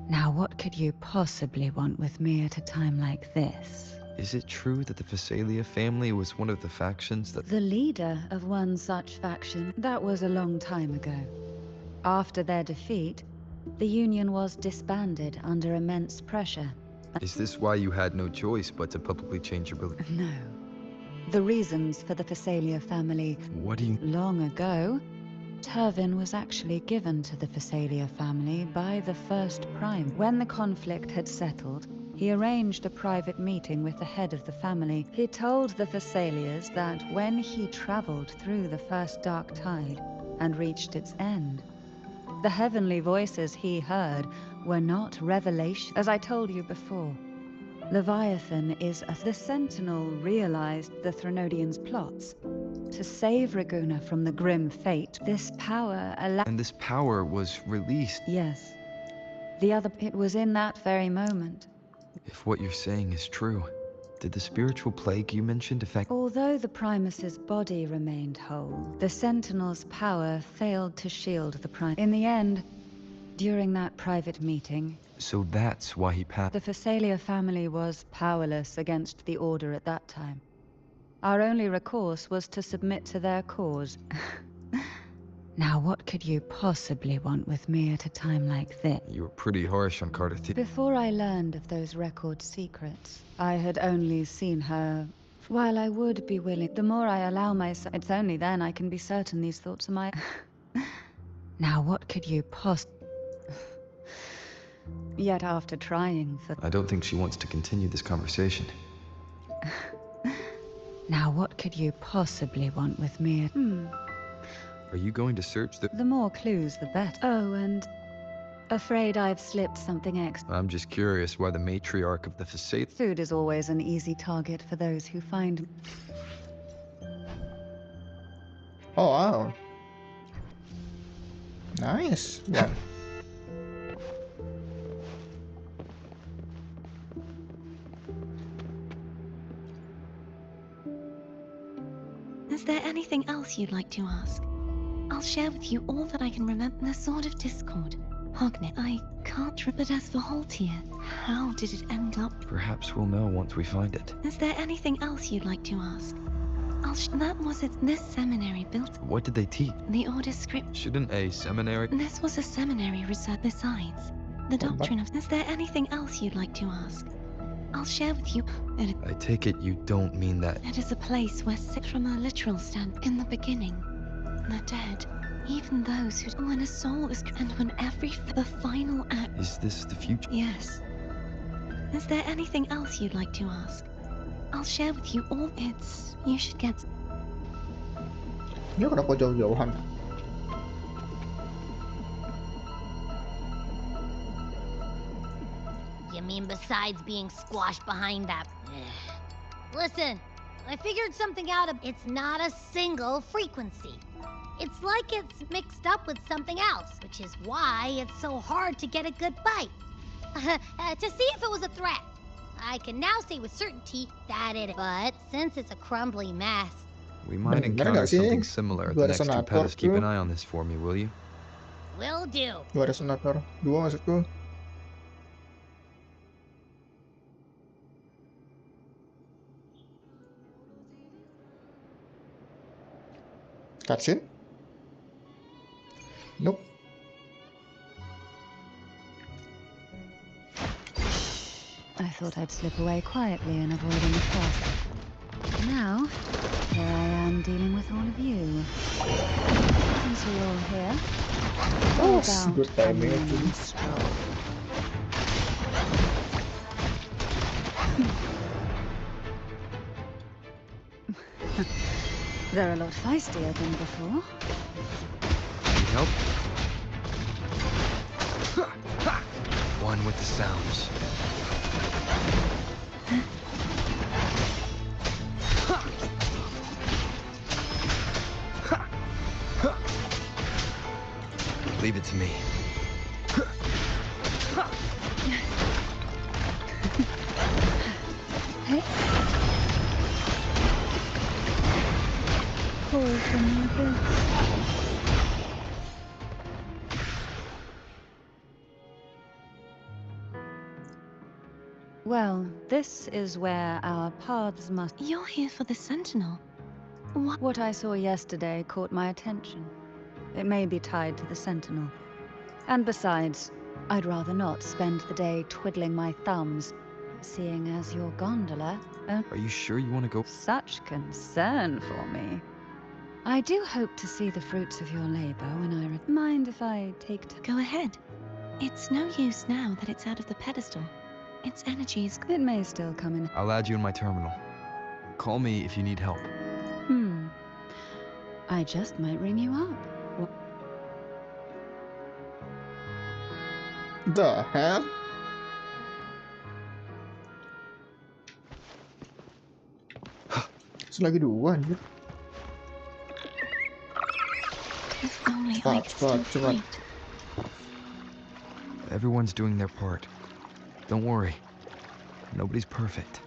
Now, what could you possibly want with me at a time like this? Is it true that the Phasalia family was one of the factions that... The leader of one such faction, that was a long time ago. After their defeat, the Union was disbanded under immense pressure. Is this why you had no choice but to publicly change your belief? No. The reasons for the Phasalia family... What do you... Long ago, Turvin was actually given to the Phasalia family by the first Prime. When the conflict had settled, he arranged a private meeting with the head of the family. He told the Phasalias that when he traveled through the first dark tide and reached its end, the heavenly voices he heard were not revelation. As I told you before, Leviathan is the Sentinel realized the Threnodians' plots. To save Reguna from the grim fate, this power allowed... And this power was released. Yes. It was in that very moment. If what you're saying is true, did the spiritual plague you mentioned affect... Although the Primus's body remained whole, the Sentinel's power failed to shield the Primus. In the end, during that private meeting... So that's why he passed... The Phasalia family was powerless against the Order at that time. Our only recourse was to submit to their cause. Now, what could you possibly want with me at a time like this? You were pretty harsh on Cardathea. Before I learned of those record secrets, I had only seen her. While I would be willing, the more I allow myself, it's only then I can be certain these thoughts are my... Now, what could you Yet after trying for... I don't think she wants to continue this conversation. Now, what could you possibly want with me? Are you going to search the... The more clues, the better. Oh, and... Afraid I've slipped something extra. I'm just curious why the matriarch of the Phasalia... Food is always an easy target for those who find... Oh, wow. Nice one. Is there anything else you'd like to ask? I'll share with you all that I can remember. The Sword of Discord. Hognit, I can't but as for Haltier, how did it end up? Perhaps we'll know once we find it. Is there anything else you'd like to ask? That was it. This seminary built... What did they teach? The Order script... Shouldn't a seminary... This was a seminary research. Besides, the doctrine of... Is there anything else you'd like to ask? I'll share with you. I take it you don't mean that. It is a place where sit from a literal stand. In the beginning, the dead, even those who, when a soul is, and when the final act. Is this the future? Yes. Is there anything else you'd like to ask? I'll share with you all. You should get. Dia kenapa jauh-jauhan? You mean besides being squashed behind that? Listen, I figured something out. It's not a single frequency. It's like it's mixed up with something else, which is why it's so hard to get a good bite. To see if it was a threat. I can now say with certainty that it is. But since it's a crumbly mess. We might Bener encounter nggak sih? something similar at Dua the next two resonator pedals. Keep an tuh. eye on this for me, will you? Will do. 2 resonator. 2 maksudku. Cutscene? Nope. I thought I'd slip away quietly and avoid any fuss. Now, here I am dealing with all of you. Since we're all here, Oh, how about good timing a actually. morning stroll? They're a lot feistier than before. Need help? One with the sounds. Leave it to me. Hey. Pull from the abyss. Well, this is where our paths must. You're here for the Sentinel. What I saw yesterday caught my attention. It may be tied to the Sentinel. And besides, I'd rather not spend the day twiddling my thumbs, seeing as your gondola. Are you sure you want to go? Such concern for me. I do hope to see the fruits of your labor when I mind if I take Go ahead. It's no use now that it's out of the pedestal. Its energy is. It may still come in. I'll add you in my terminal. Call me if you need help. I just might ring you up. The hell? Lagi 2 anjir. If only I Cepat, could still cepat, cepat. fight. Everyone's doing their part. Don't worry. Nobody's perfect.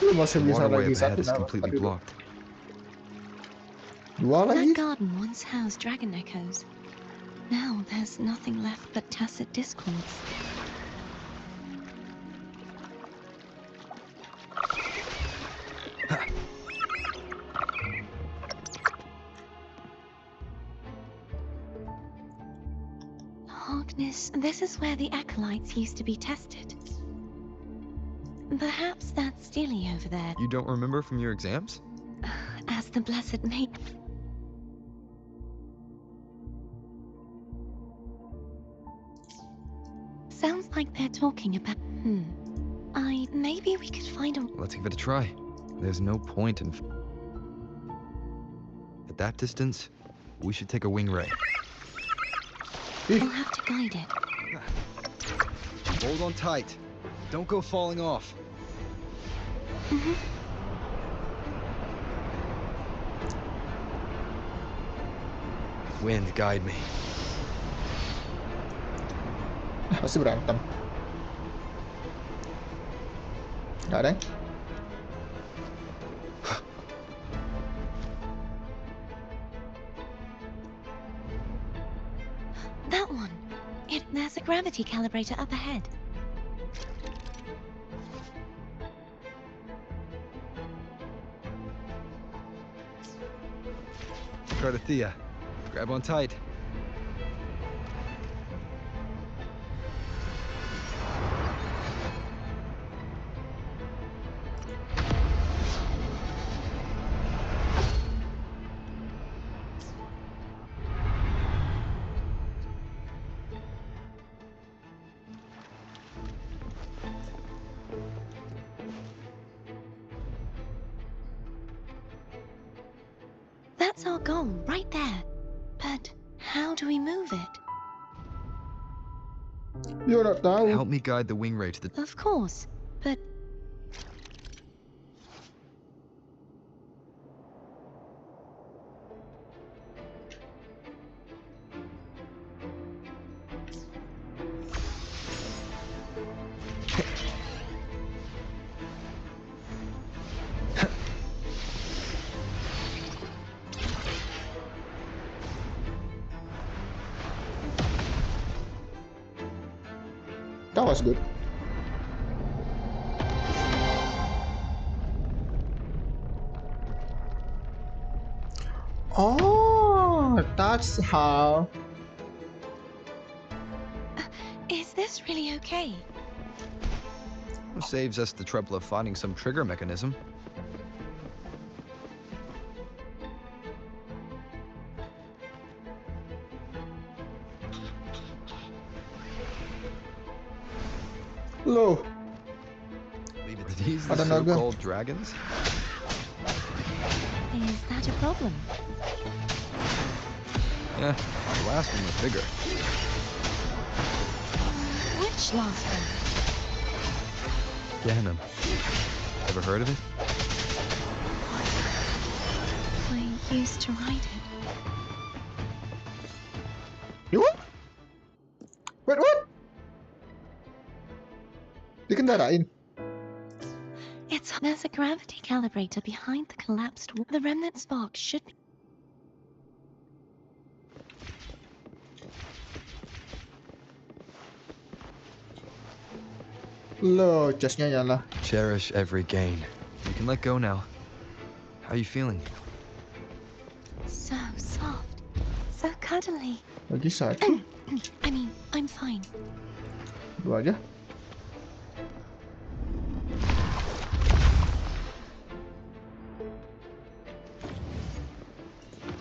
Lu masih The bisa waterway lagi up ahead satu is nama. completely Tadi blocked. 2 That lagi? garden once housed dragon echoes. Now there's nothing left but tacit discords. Harkness, this is where the acolytes used to be tested. Perhaps that's Steely over there, You don't remember from your exams? as the blessed mate. Sounds like they're talking about. Maybe we could find a. Let's give it a try. There's no point in... At that distance, we should take a wing ray. We'll have to guide it. Hold on tight. Don't go falling off. Wind, guide me. Pasti berantem. Gak ada? That one. There's a gravity calibrator up ahead. Cardathea, grab on tight. That's our goal, right there. But how do we move it? Dia nggak tahu. Help me guide the wing ray to the... Of course, but That was good. Oh, that's how. is this really okay? Saves us the trouble of finding some trigger mechanism. Loh, Are these the Ada naga. so-called dragons? Is that a problem? Yeah, the last one was bigger. Which last one? Ganem. Ever heard of it? I used to ride it. you what? Wait, what? Dikendarain. There's a gravity calibrator behind the collapsed wall. The remnant spark should be... Loh, chestnya nyala. Cherish every gain. You can let go now. How you feeling? So soft. So cuddly. Lagi satu, I mean, I'm fine. dua aja.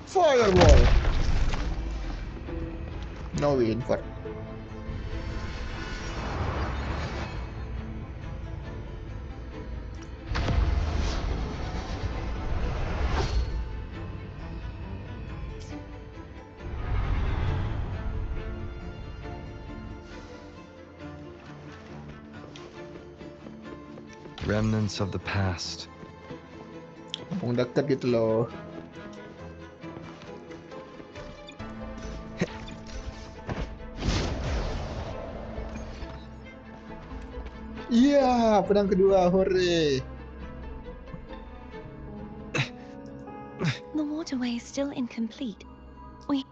Fireball. No we invert. Remnants of the past. Mumpung deket gitu loh. Iya, pedang kedua, hore. The waterway is still incomplete. We...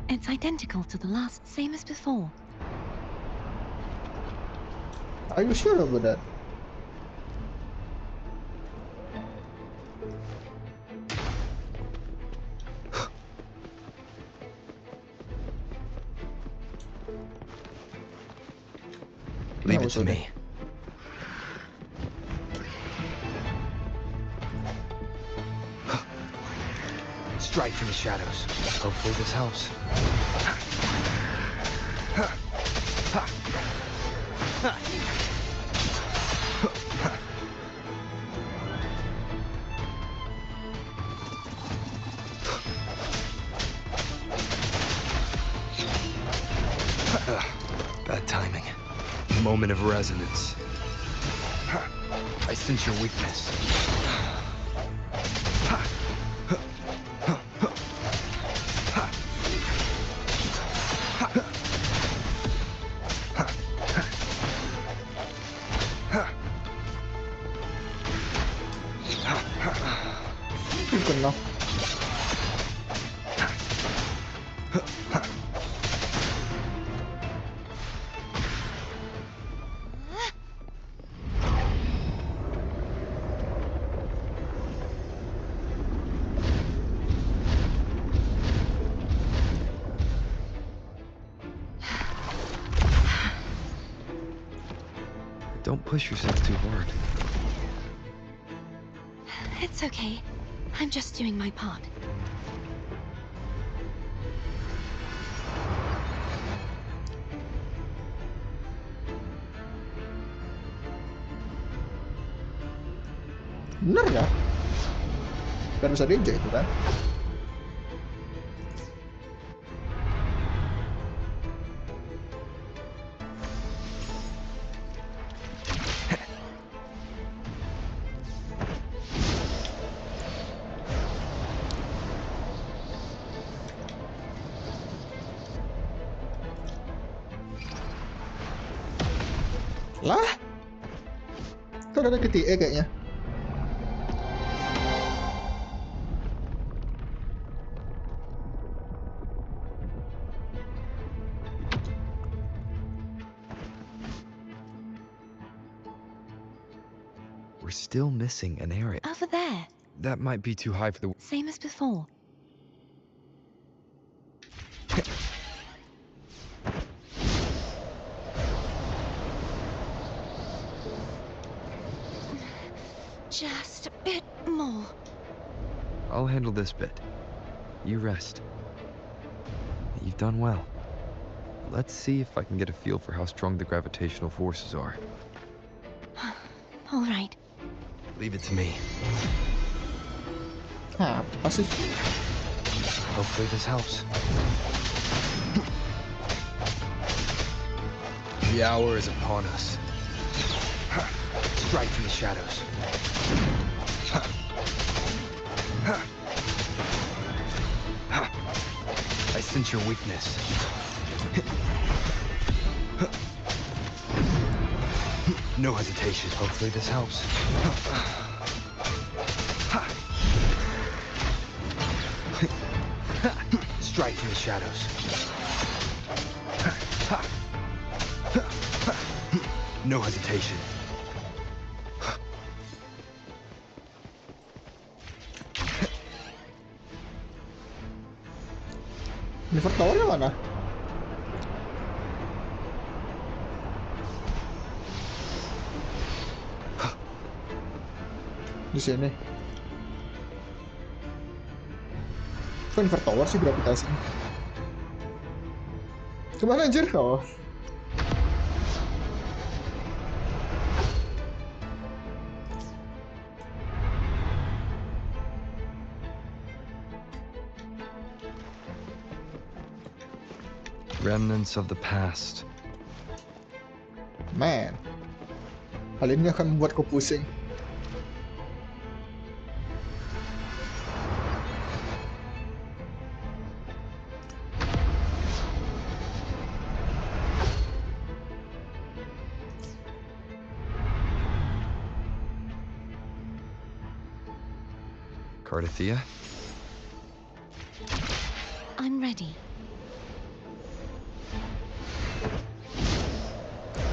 It's identical to the last, same as before. Are you sure about that? Leave No, it to it's me. Strike from the shadows. Hopefully this helps. Bad timing. Moment of resonance. I sense your weakness. Kena. Don't push yourself too hard. It's okay. I'm just doing my part. Bener ya? Biar bisa diinjek itu kan? Lah? Kok ada ke TE kayaknya? We're still missing an area. Over there. That might be too high for the... Same as before. Just a bit more. I'll handle this bit. You rest. You've done well. Let's see if I can get a feel for how strong the gravitational forces are. All right. Leave it to me. Apa sih? Hopefully this helps. The hour is upon us. Strike from the shadows. I sense your weakness. No hesitation. Hopefully this helps. Strike from the shadows. No hesitation. Invertornya mana? Di sini. Kok invertor sih gravitasi? Kemana anjir? Oh. Remnants of the past. Man. Hal ini akan membuatku pusing. Cardathea? I'm ready.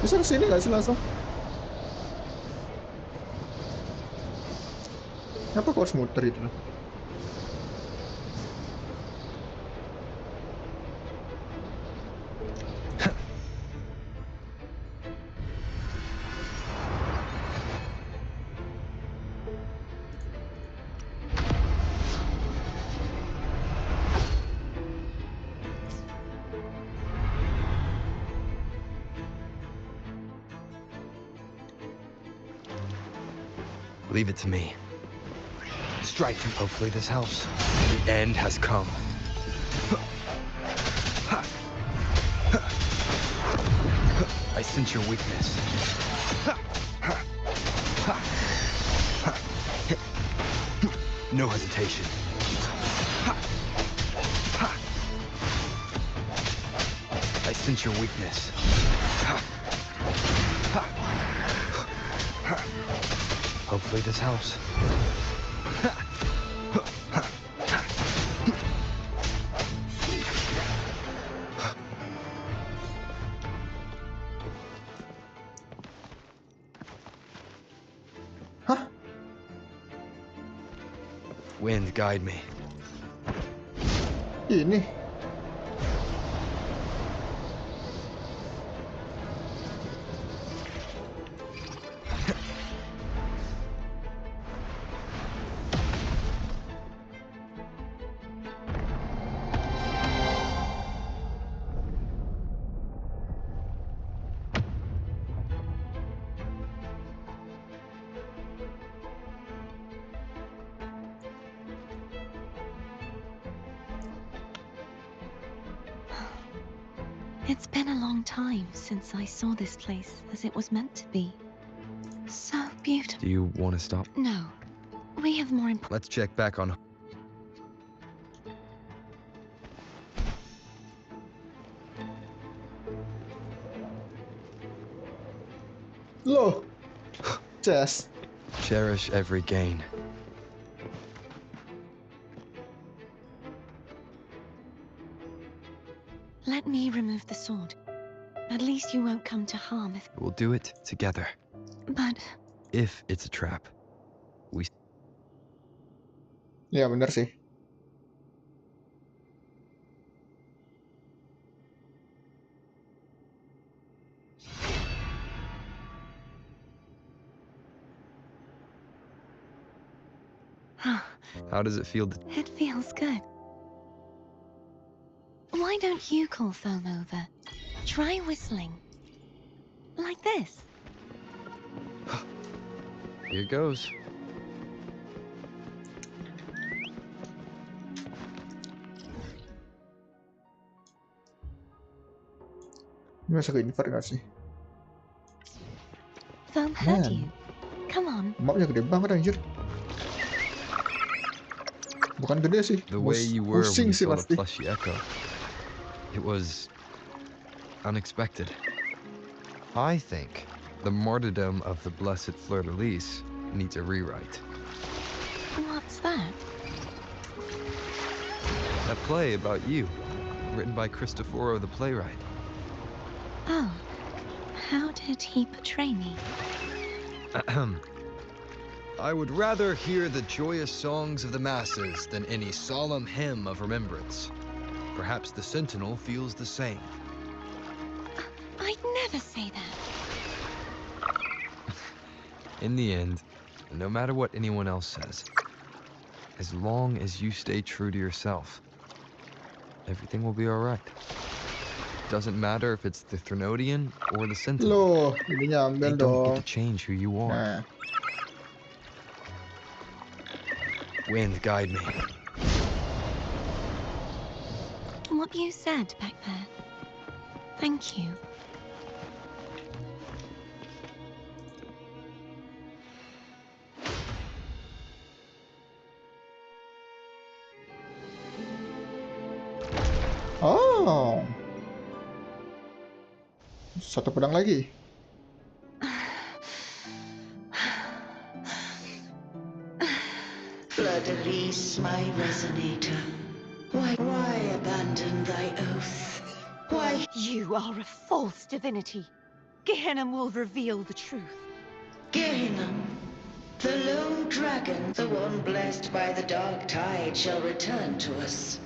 Bisa kesini nggak sih langsung? Kenapa kok harus muter itu? Leave it to me. Strike from... Hopefully this helps. The end has come. I sense your weakness. No hesitation. I sense your weakness. Hopefully this helps. Hah? Wind, guide me. Ini. It's been a long time since I saw this place as it was meant to be. So beautiful. Do you want to stop? No. We have more important. Let's check back on... Loh, Jess. Cherish every gain. Let me remove the sword. At least you won't come to harm if... We'll do it together. But... If it's a trap, we... Ya bener sih. How does it feel to... It feels good. Why don't you call Foam over? Try whistling. Like this. Here goes. Ini masuk ke invert gak sih? Foam heard Man. you. Come on. Mapnya gede banget anjir. Bukan gede sih. The way you were when Pusing you sih saw the pasti. plushy echo. It was... unexpected. I think the martyrdom of the blessed fleur-de-lis needs a rewrite. What's that? A play about you, written by Cristoforo the playwright. Oh. How did he portray me? Ahem. I would rather hear the joyous songs of the masses than any solemn hymn of remembrance. Perhaps the Sentinel feels the same. I'd never say that. In the end, no matter what anyone else says, as long as you stay true to yourself, everything will be alright. Doesn't matter if it's the Threnodian or the Sentinel. Loh, ininya They ambil don't get dong. to change who you are. Nah, Wind, guide me. What you said back there. Thank you. oh. Satu pedang lagi. Fleur-de-lis, my resonator. Why abandon thy oath? Why? You are a false divinity. Gehenna will reveal the truth. Gehenna, the lone dragon, the one blessed by the dark tide, shall return to us.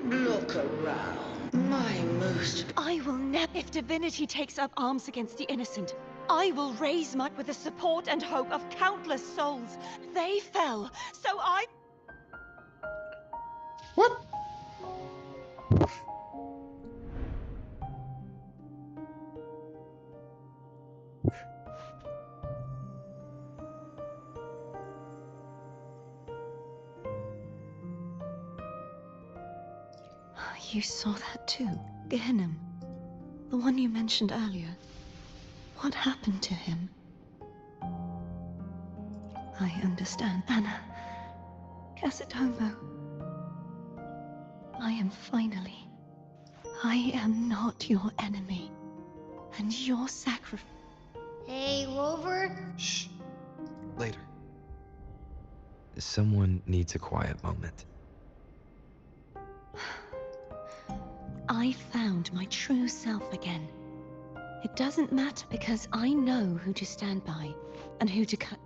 Look around. My most... I will never. If divinity takes up arms against the innocent, I will raise much with the support and hope of countless souls. They fell, so I... What? You saw that too, Gehenna. The one you mentioned earlier. What happened to him? I understand. Anna. Casitomo. I am finally... I am not your enemy. And your sacrifice... Hey, Rover? Shh. Later. Someone needs a quiet moment. I found my true self again. It doesn't matter because I know who to stand by and who to cut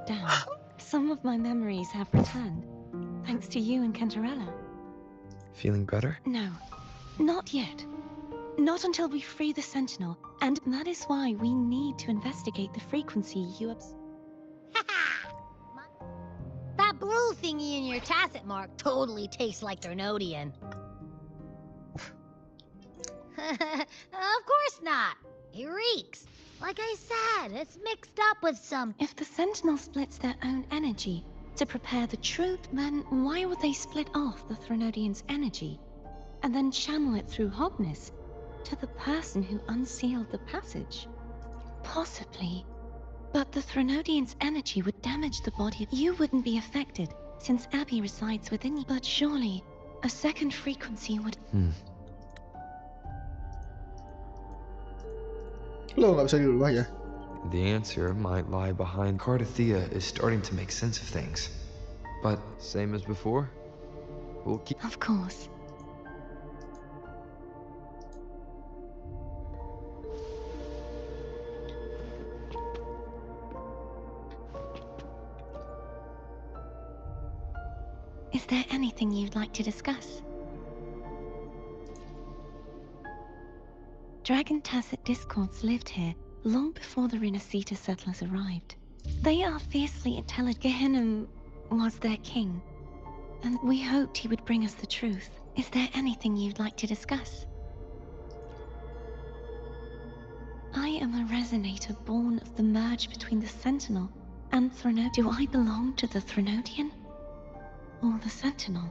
down. Some of my memories have returned, thanks to you and Cantarella. Feeling better? No, not yet. Not until we free the Sentinel, and that is why we need to investigate the frequency you That blue thingy in your tacit mark totally tastes like Threnodian. Of course not. It reeks. Like I said, it's mixed up with some... If the Sentinel splits their own energy, to prepare the truth, then why would they split off the Threnodian's energy and then channel it through Hognis to the person who unsealed the passage? Possibly. But the Threnodian's energy would damage the body. You wouldn't be affected, since Abby resides within you. But surely, a second frequency would... Lo, nggak bisa dirubah ya? The answer might lie behind. Cardathea is starting to make sense of things. But same as before, we'll keep... Of course. Is there anything you'd like to discuss? Dragon Tacet discords lived here long before the Renacita settlers arrived. They are fiercely intelligent. Gehinnom was their king, and we hoped he would bring us the truth. Is there anything you'd like to discuss? I am a resonator born of the merge between the Sentinel and Threnodian. Do I belong to the Threnodian? Or the Sentinel?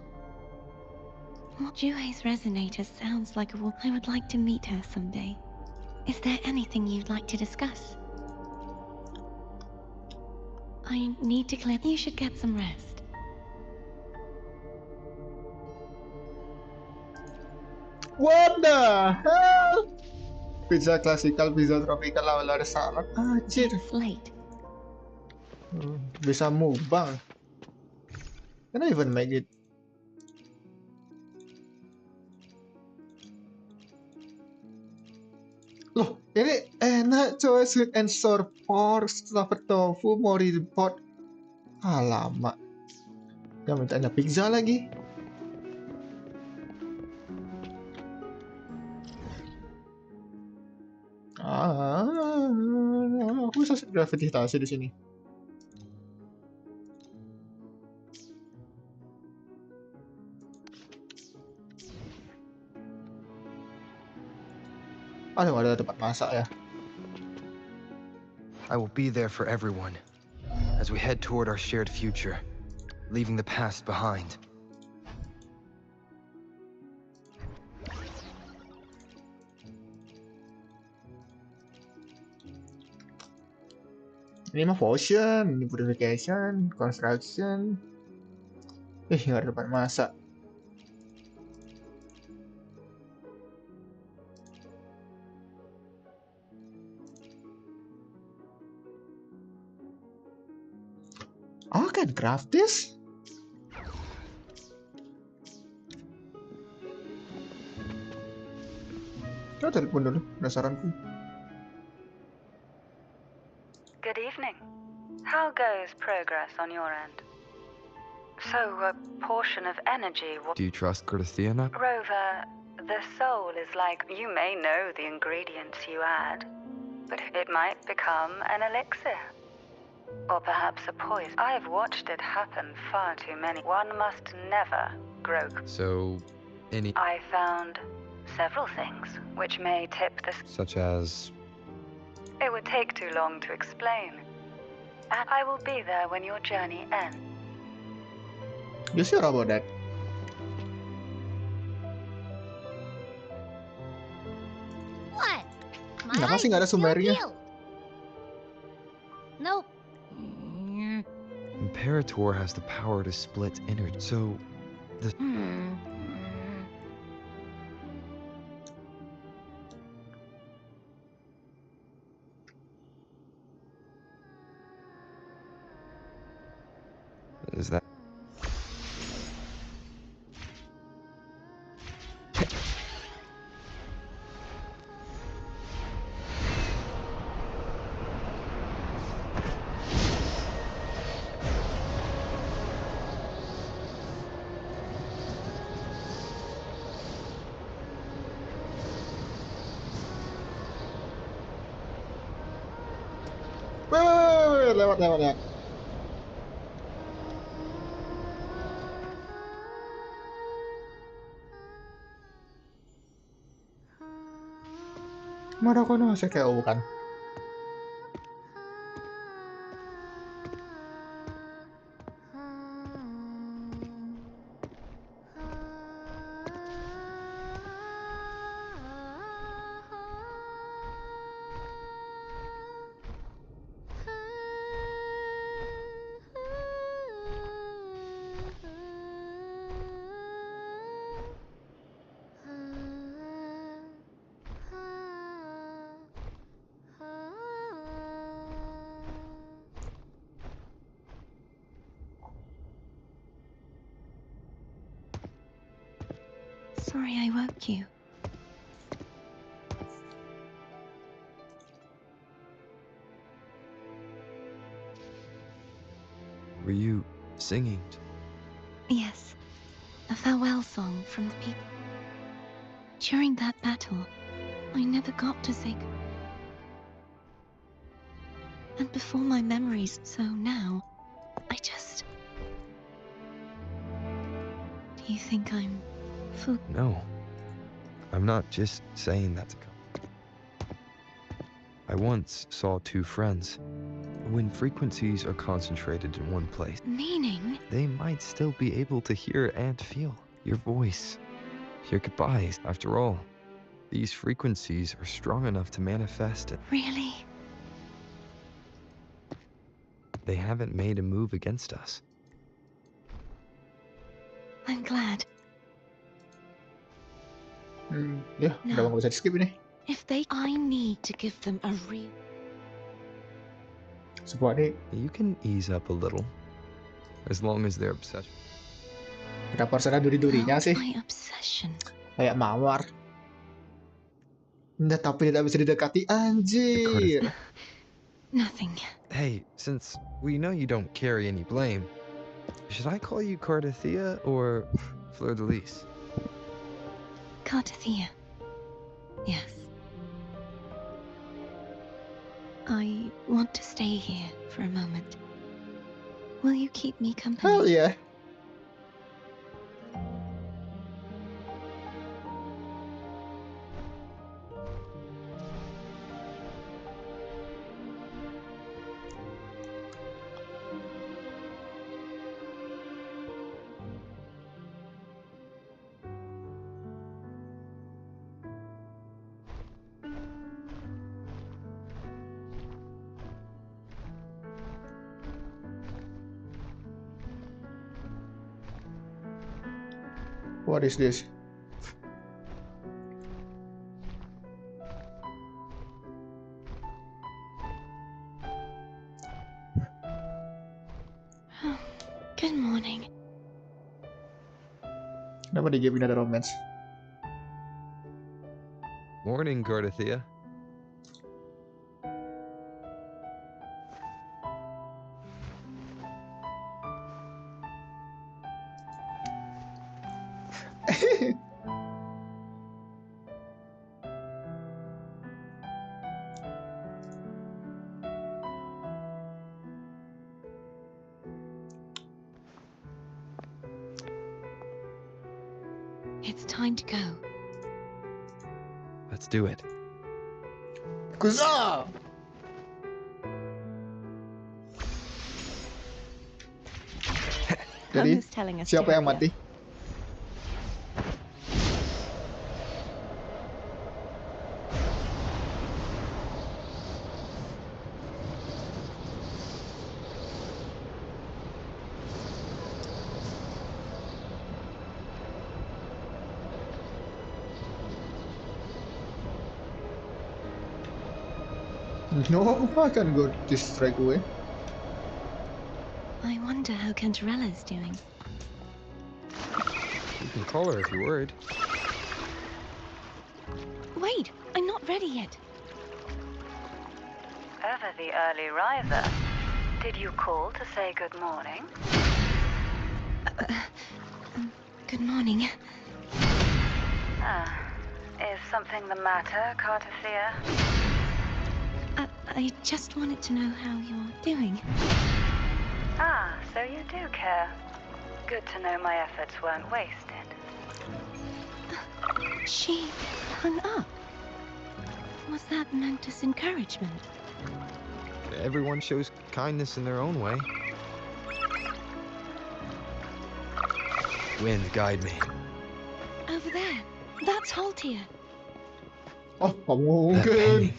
Juhe's resonator sounds like a woman. I would like to meet her someday. Is there anything you'd like to discuss? I need to clear. You should get some rest. What the hell? Pizza klasikal, pizza tropical, awal ada salad. Anjir. It's late. Bisa mukbang. Can I even make it? Loh, ini enak coy, sweet and sour pork, stuffed tofu, mori pot. Alamak. Yang mintanya pizza lagi. Aku bisa gravitasi di sini. Aduh, ada tempat masak ya. I will be there for everyone as we head toward our shared future, leaving the past behind. Ini mah potion, ini purification, construction. Nggak ada tempat masak. Oh, can craft this? Kita telepon dulu, penasaranku. Good evening. How goes progress on your end? So, a portion of energy... Do you trust Cardathea now? Rover, the soul is like... You may know the ingredients you add, but it might become an elixir. Or perhaps a poison. I've watched it happen far too many. One must never grow... So, any... I found several things which may tip the... Such as... It would take too long to explain. And I will be there when your journey ends. You sure about that? What? My Nggak eyes sih, nggak ada are still sumbernya. peeled. Nope. Imperator has the power to split energy, so... The... Is that... Wait, lewat. Mana kono saya kayak bukan. Sorry I woke you. Were you singing? Yes, a farewell song from the people. During that battle, I never got to say goodbye. And before my memories, so now, I just... Do you think I'm fool? No. I'm not just saying that to come. I once saw two friends. When frequencies are concentrated in one place, Meaning? they might still be able to hear and feel your voice, your goodbyes. After all, these frequencies are strong enough to manifest it. Really? They haven't made a move against us. I'm glad. Ya, udah nggak bisa di skip ini. If they... I need to give them a real... Sebuah nih, You can ease up a little, as long as their obsession. kenapa harus ada duri-durinya sih? My obsession. Kayak mawar. Nah, tapi tidak bisa didekati, anjir. Nothing. Hey, since we know you don't carry any blame, should I call you Cardathea or Fleur de Lis? Cardathea. Yes. I want to stay here for a moment. Will you keep me company? Hell yeah. What is this? Good morning. Kenapa dia gave another romance? Morning, Cardathea. It's time to go. Let's do it. Kuza! Jadi, Who's telling us siapa to yang hurry mati? up? No, I can go just straight away. I wonder how Cantarella's doing. You can call her if you're worried. Wait, I'm not ready yet. Over the early riser. Did you call to say good morning? Good morning. Is something the matter, Cardathea? I just wanted to know how you're doing. So you do care. Good to know my efforts weren't wasted. She hung up. Was that meant as encouragement? Everyone shows kindness in their own way. Wind, guide me. Over there. That's Haltia. Oh, gak mungkin.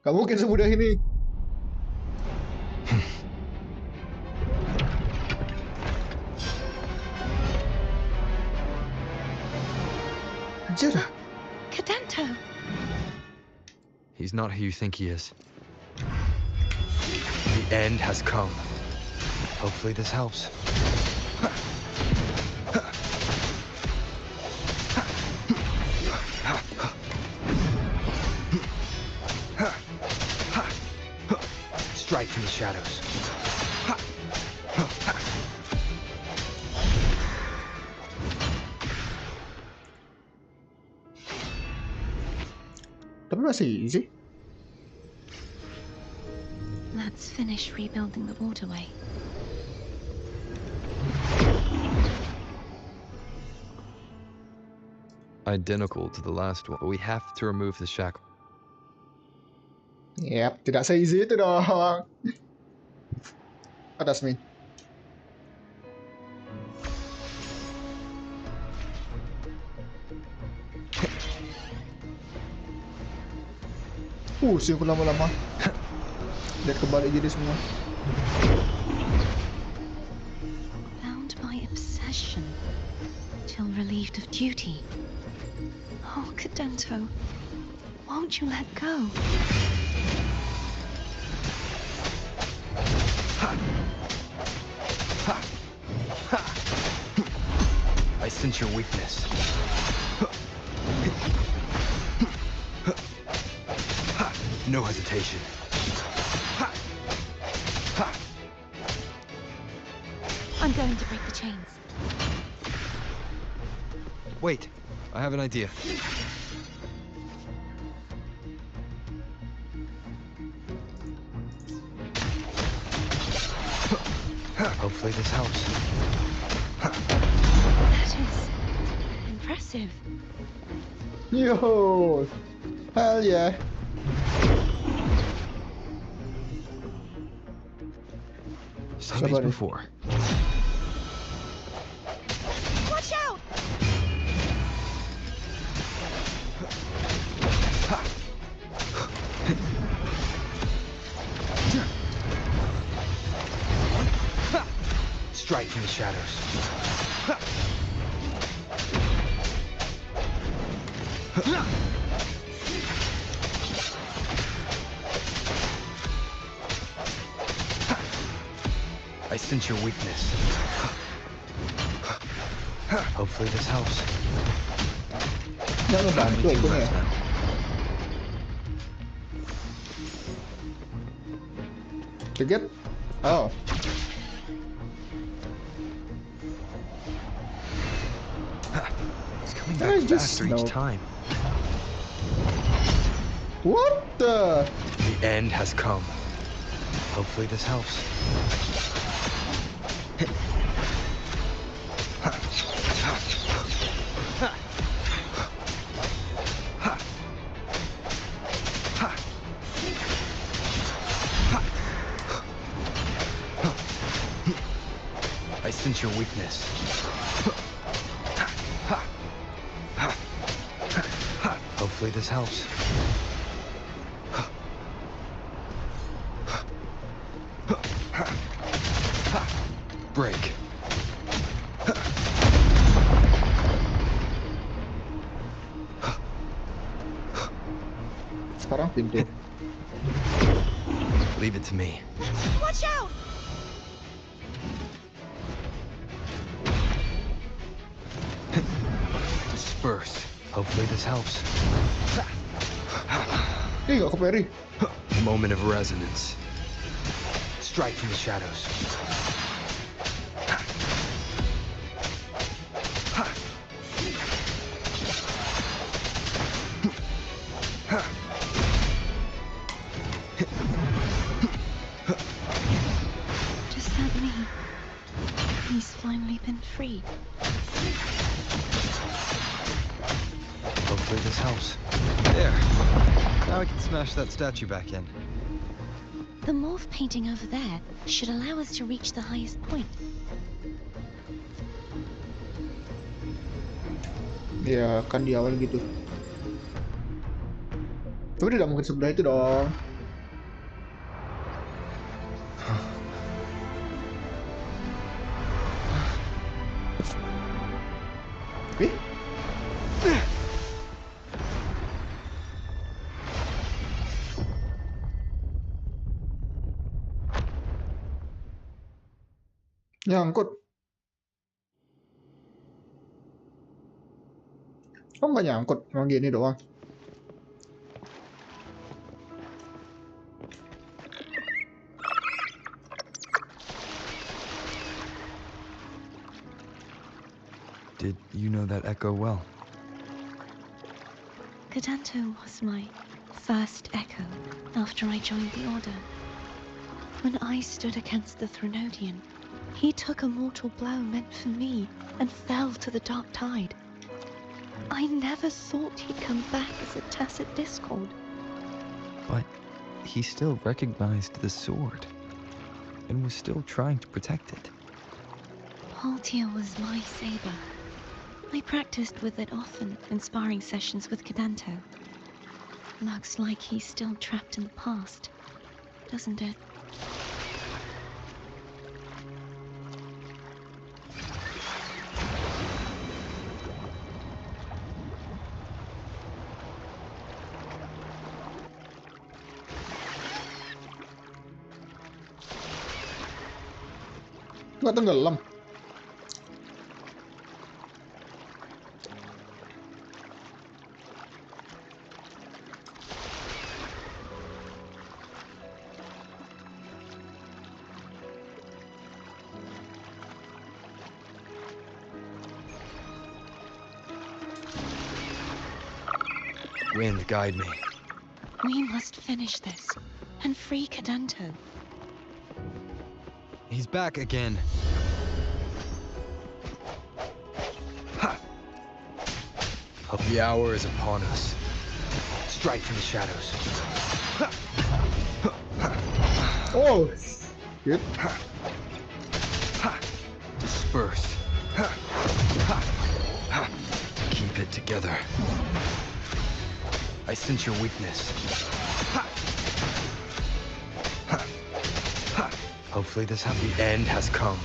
Gak mungkin semudah ini. Anjir. Cadanto. He's not who you think he is. The end has come. Hopefully this helps. Strike from the shadows. Tapi masih easy. Let's finish rebuilding the waterway. Identical to the last one. We have to remove the shackle. Yap, tidak se-easy itu dong. Atas min. Pusing lama-lama. Lihat kebalik jadi semua. Bound by obsession, till relieved of duty. Oh, Cadento, won't you let go? I sense your weakness. No hesitation. I'm going to break the chains. Wait, I have an idea. Hopefully this helps. That is impressive. Yo, hell yeah. Same as before. Watch out! Strike from the shadows. I sense your weakness. Hopefully this helps. Jangan bantu Need to itunya. rest now. Dikit. Oh. It's coming I back just faster each know. time. What the? The end has come. Hopefully this helps. I sense your weakness. Hopefully this helps. Break. Sekarang pintu. Leave it to me. Watch out! Disperse. Hopefully this helps. Ih, gak keperi. Moment of resonance. Strike from the shadows. Does that mean he's finally been freed? Hopefully this helps. There. Now I can smash that statue back in. The morph painting over there should allow us to reach the highest point. Ya, kan di awal gitu. Tapi tidak mungkin sebelah itu dong. Eh? Nyangkut. Oh, nggak nyangkut, emang gini doang. Did you know that echo well? Cadanto was my first echo after I joined the Order. When I stood against the Threnodian, he took a mortal blow meant for me and fell to the dark tide. I never thought he'd come back as a tacit discord. But he still recognized the sword and was still trying to protect it. Haltia was my saber. I practiced with it often in sparring sessions with Cadanto. Looks like he's still trapped in the past, doesn't it? Nggak tenggelam. Wind, guide me. We must finish this and free Cadanto. He's back again. Ha! The hour is upon us. Strike from the shadows. Oh, good. Disperse. Keep it together. I sense your weakness. Hopefully this happy end has come.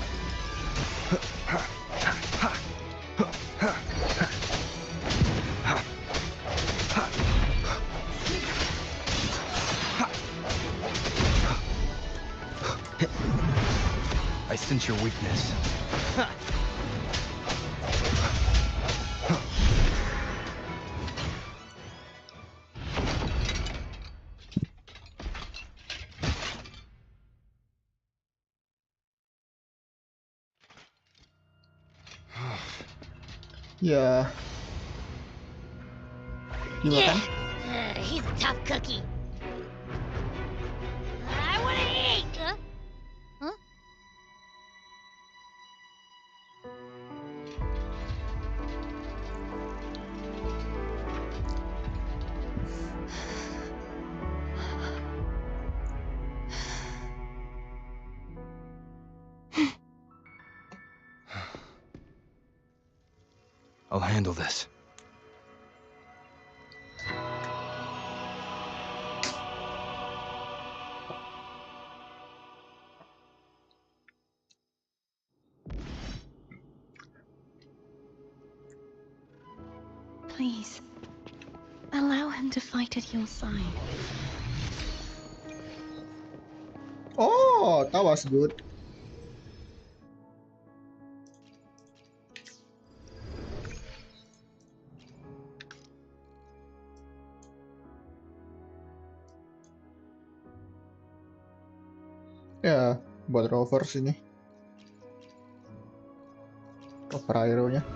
I sense your weakness. Ya. Dimakan? He's a tough cookie. I want to eat. Huh? I'll handle this. Please, allow him to fight at your side. Oh, that was good. Ya, buat rover sini. Rover aeronya.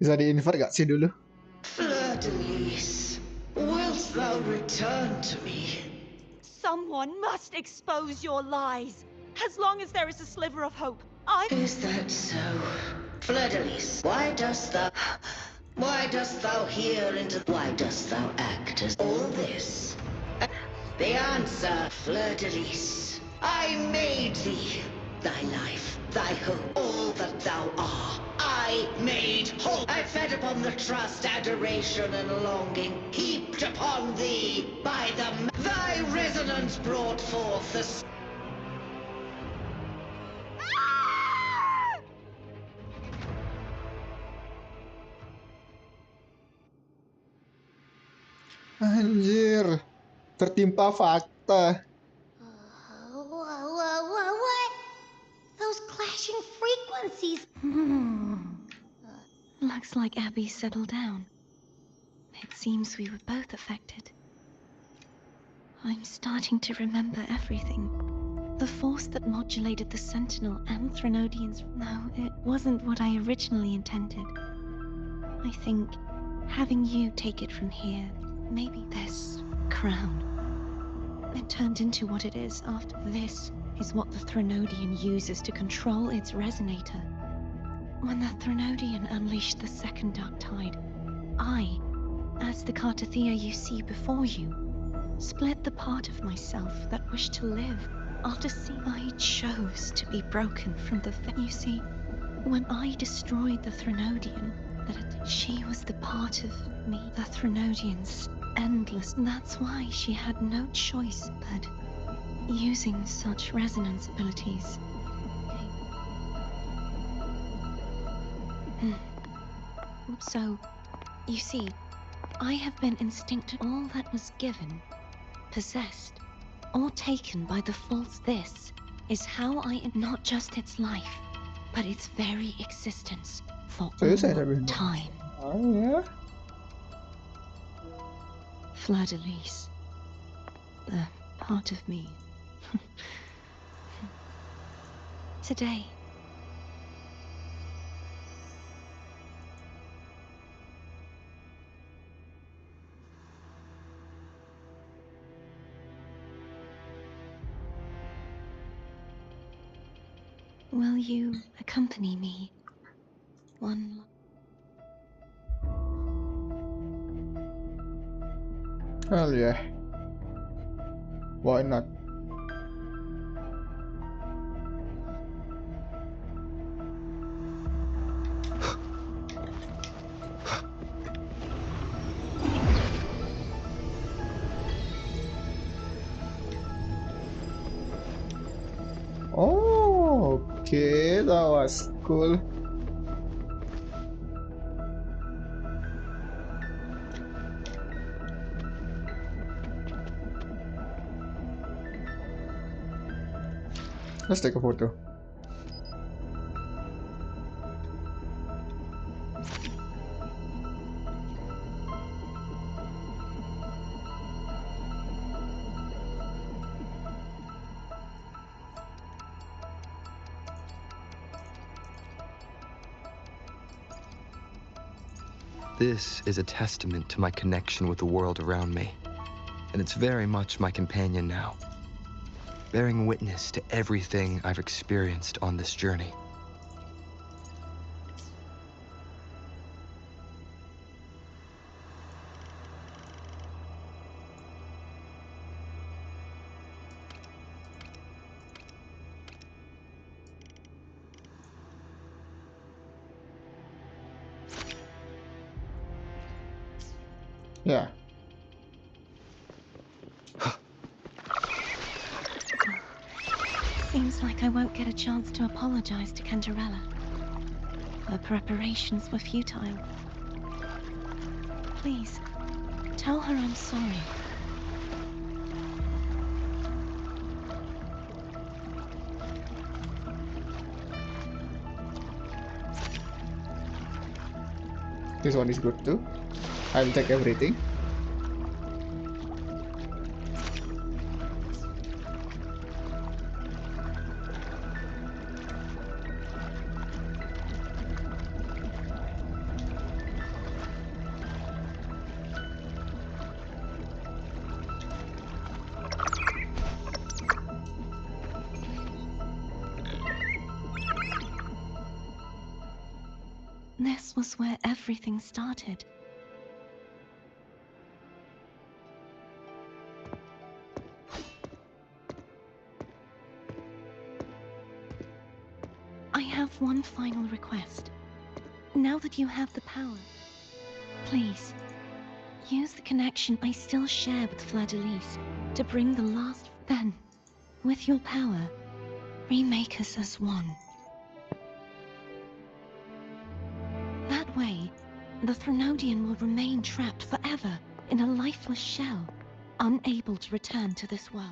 Bisa di-invert gak sih dulu? Fleur-de-lis, wilt thou return to me? Someone must expose your lies. As long as there is a sliver of hope, Is that so? Fleur-de-lis, why dost thou hear into... Why dost thou act as all this? The answer, Fleur-de-lis. I made thee. Thy life, thy hope, all that thou art. I made whole. I fed upon the trust, adoration, and longing heaped upon thee by the... Thy resonance brought forth the... Anjir, tertimpa fakta. the? What? Those clashing frequencies. Looks like Abby settled down. It seems we were both affected. I'm starting to remember everything. The force that modulated the Sentinel and Threnodians. No, it wasn't what I originally intended. I think having you take it from here, maybe this crown. It turned into what it is after. This is what the Threnodian uses to control its resonator. When the Threnodian unleashed the second dark tide, I, as the Cartathea you see before you, split the part of myself that wished to live. After I chose to be broken from the You see, when I destroyed the Threnodian, she was the part of me. The Threnodian's endless. That's why she had no choice but using such resonance abilities. So, you see, I have been instinctive. All that was given, possessed, or taken by the false. This is how I not just its life, but its very existence for all time. Oh yeah. Fleur-de-Lis, the part of me. Today. Will you accompany me? Hell yeah. Why not? Oh, okay, that was cool. Let's take a photo. This is a testament to my connection with the world around me, and it's very much my companion now, bearing witness to everything I've experienced on this journey. Yeah. Seems like I won't get a chance to apologize to Cantarella. Her preparations were futile. Please, tell her I'm sorry. This one is good too. I'll take everything. This was where everything started. I have one final request. Now that you have the power, please, use the connection I still share with Fleur-de-Lis to bring the last. Then, with your power, remake us as one. That way, the Threnodian will remain trapped forever in a lifeless shell, unable to return to this world.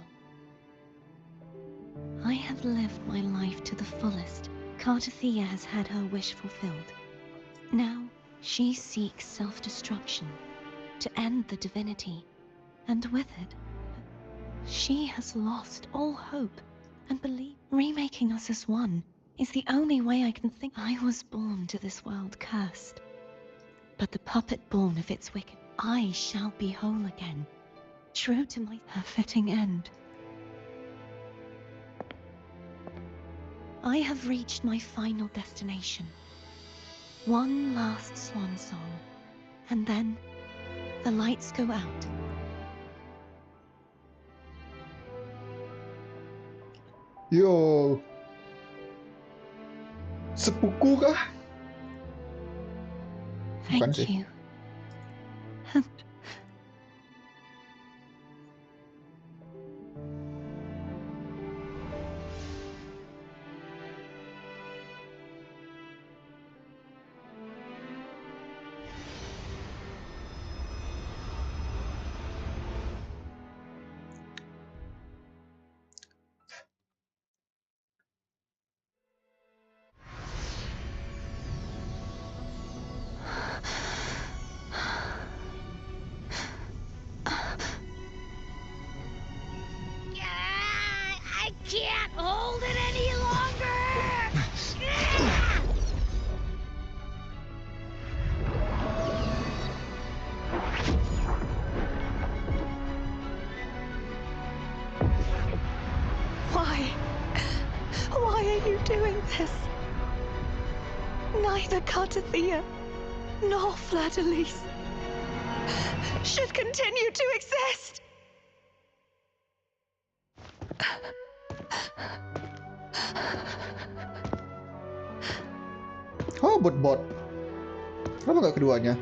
I have lived my life to the fullest. Cartathea has had her wish fulfilled. Now, she seeks self-destruction to end the divinity, and with it, she has lost all hope and belief. Remaking us as one is the only way I can think. I was born to this world cursed, but the puppet born of its wicked. I shall be whole again, true to my fitting end. I have reached my final destination. One last swan song, and then the lights go out. Yo. Sepuku kah? Bukan Thank sih. you. I can't hold it any longer! Why? Why are you doing this? Neither Cartathea nor Fleur-de-Lis should continue to exist. Oh, bot. Kenapa nggak keduanya?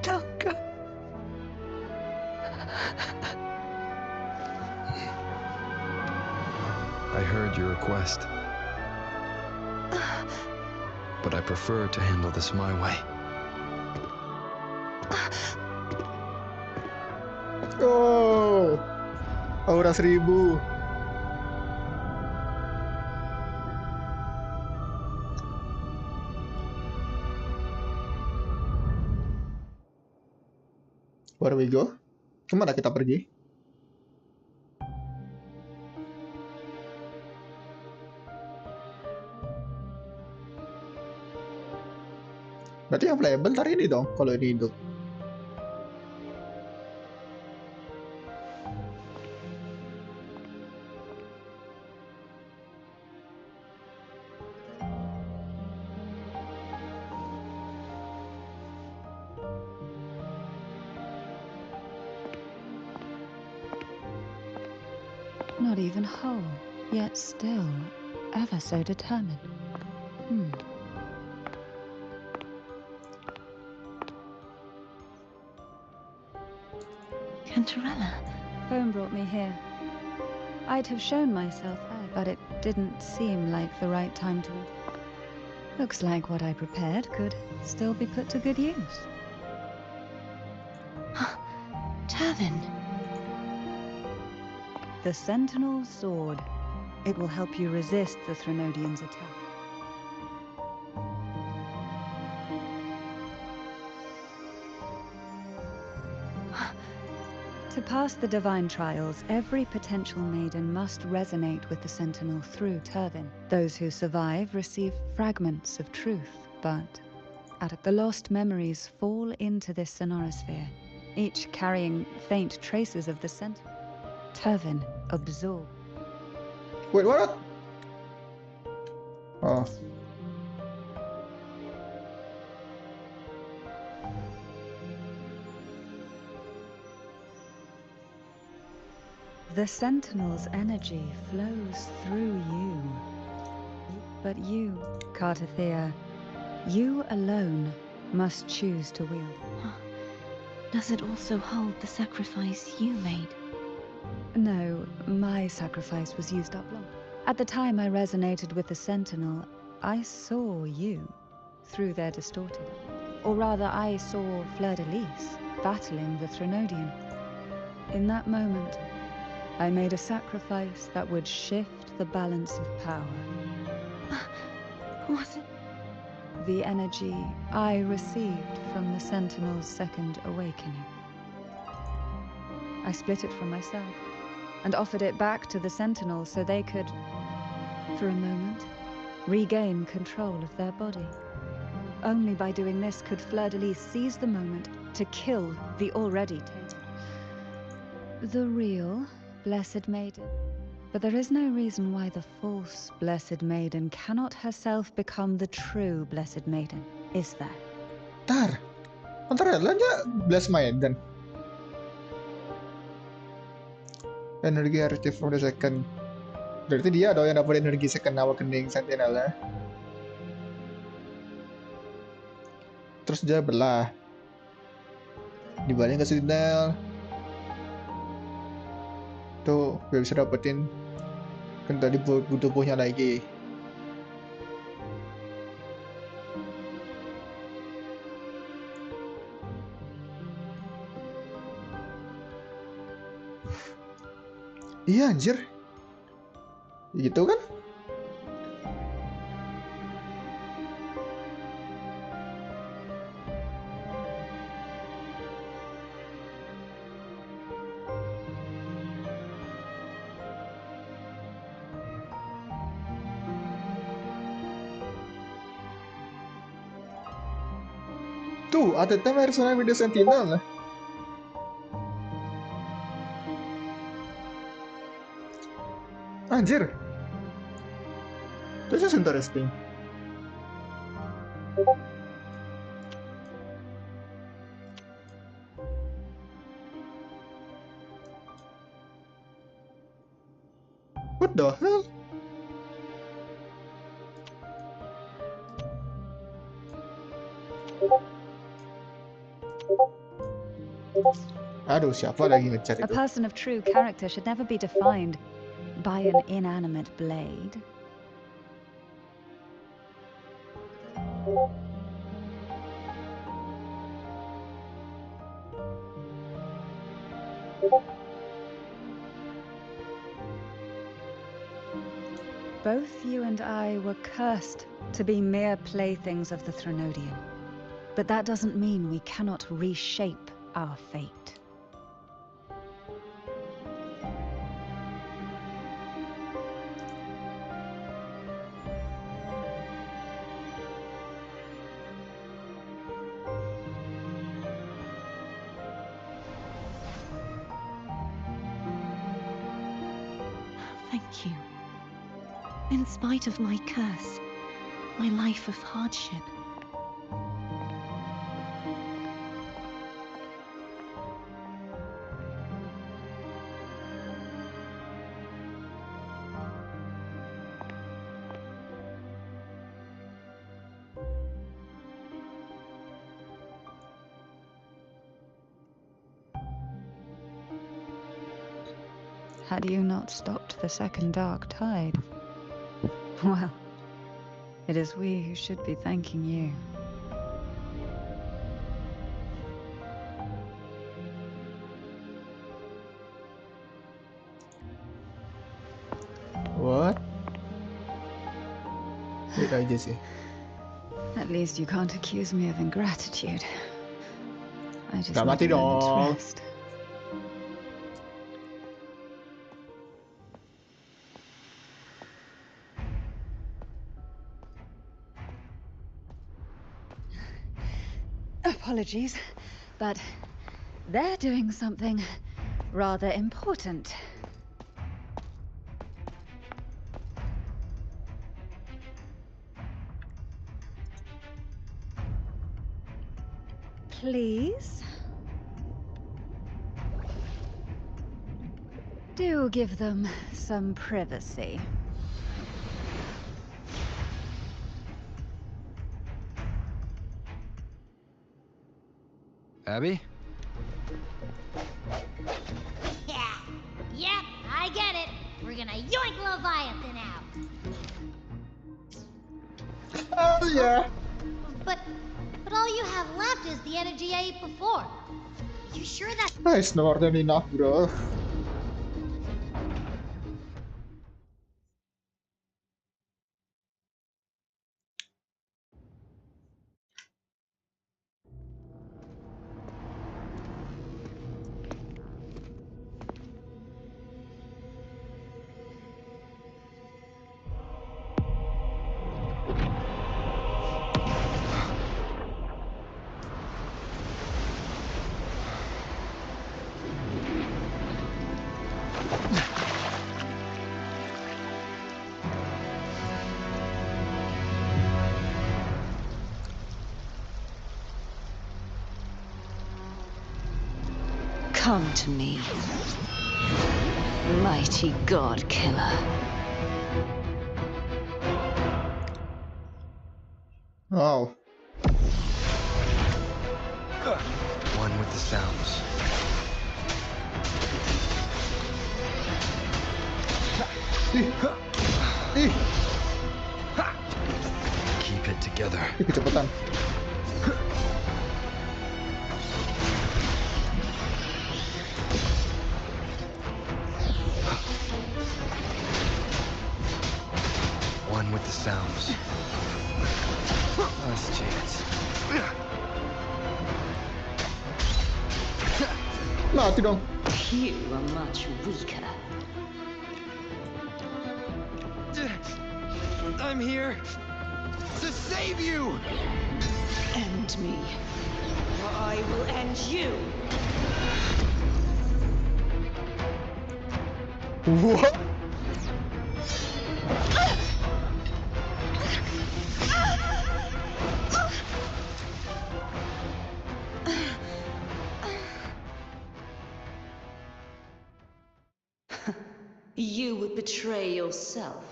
Don't go. I heard your request, but I prefer to handle this my way. Oh, aura 1000. Where we go? Kemana kita pergi? Berarti yang playable ntar ini dong, kalau ini hidup. Not even whole, yet still ever so determined. Cantarella. Home brought me here. I'd have shown myself there, but it didn't seem like the right time to. Looks like what I prepared could still be put to good use. Turvin. The Sentinel's sword. It will help you resist the Threnodians' attack. To pass the divine trials, every potential maiden must resonate with the Sentinel through Turvin. Those who survive receive fragments of truth, but the lost memories fall into this sonorosphere, each carrying faint traces of the Sentinel. Turvin absorb. Wait, what? Oh. The Sentinel's energy flows through you. But you, Cartathea, you alone must choose to wield. Does it also hold the sacrifice you made? No, my sacrifice was used up long. At the time I resonated with the Sentinel, I saw you through their distorted. Or rather, I saw Fleur-de-Lis battling the Threnodian. In that moment, I made a sacrifice that would shift the balance of power. Was it? The energy I received from the Sentinel's second awakening. I split it from myself and offered it back to the Sentinels so they could, for a moment, regain control of their body. Only by doing this could Fleur-de-Lis seize the moment to kill the already taken. The real Blessed Maiden. But there is no reason why the false Blessed Maiden cannot herself become the true Blessed Maiden, is there? Ntar, antara aja Blessed Maiden. Energi active from the second. Berarti dia dong yang dapat energi second awakening Sentinel ya. Terus dia belah. Dibalik ke Sentinel. Tuh, gue bisa dapetin kan tadi tubuhnya lagi. Iya anjir. Gitu kan? Tuh, Apdet mercenary with the Sentinel. Anjir. This is interesting. What the hell? Aduh, siapa lagi ngechat A itu? person of true character should never be defined by an inanimate blade. Both you and I were cursed to be mere playthings of the Threnodian. But that doesn't mean we cannot reshape our fate. Thank you. In spite of my curse, my life of hardship, Had you not stopped the second dark tide? Well, it is we who should be thanking you. What? Wait aja sih. At least you can't accuse me of ingratitude. I just Gak need mati a moment's dong. rest. Apologies, but they're doing something rather important. Please? Do give them some privacy. Abby? Yeah. Yep, I get it. We're gonna yoink Leviathan out. Oh yeah. But all you have left is the energy I ate before. You sure that's... It's more than enough, bro. Come to me, mighty god killer. Wow. One with the sounds. Keep it together. Kecepatan. One with the sounds. Last chance. Mati dong. You are much weaker. I'm here to save you! End me. Or I will end you. What? You would betray yourself.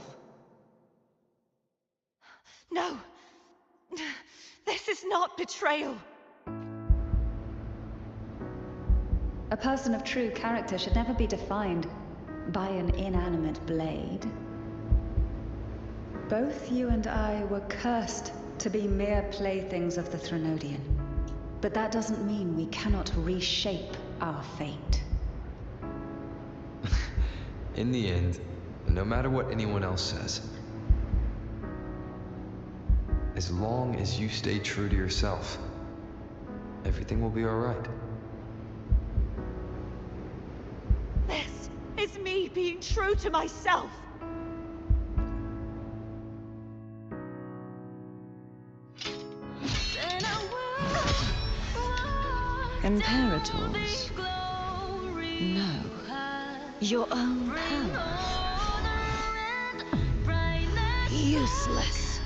No. This is not betrayal. A person of true character should never be defined by an inanimate blade. Both you and I were cursed to be mere playthings of the Threnodian. But that doesn't mean we cannot reshape our fate. In the end, no matter what anyone else says, as long as you stay true to yourself, everything will be alright. This is me being true to myself. Imperators. No. Your own power. Useless.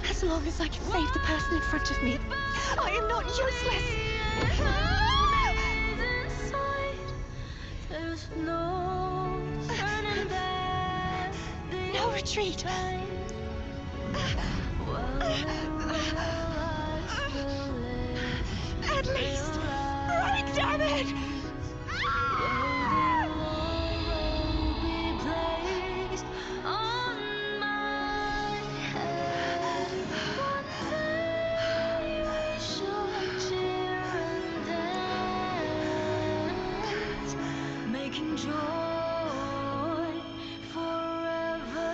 As long as I can save the person in front of me, I am not useless. No retreat. At least, break, damn it! Making joy forever.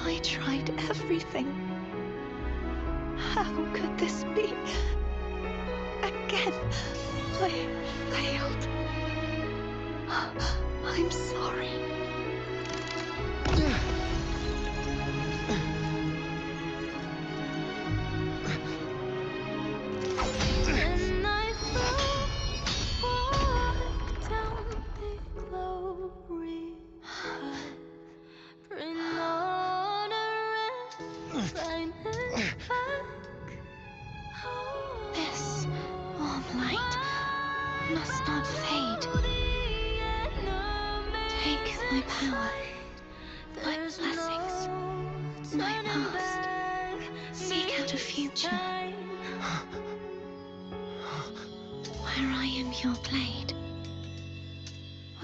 I tried everything. How could this be? Again, I failed. I'm sorry. And I walk down the glory path, bring honor and brightness back. This warm light must not fade. Take my power, my blessings, my past. Seek out a future where I am your blade.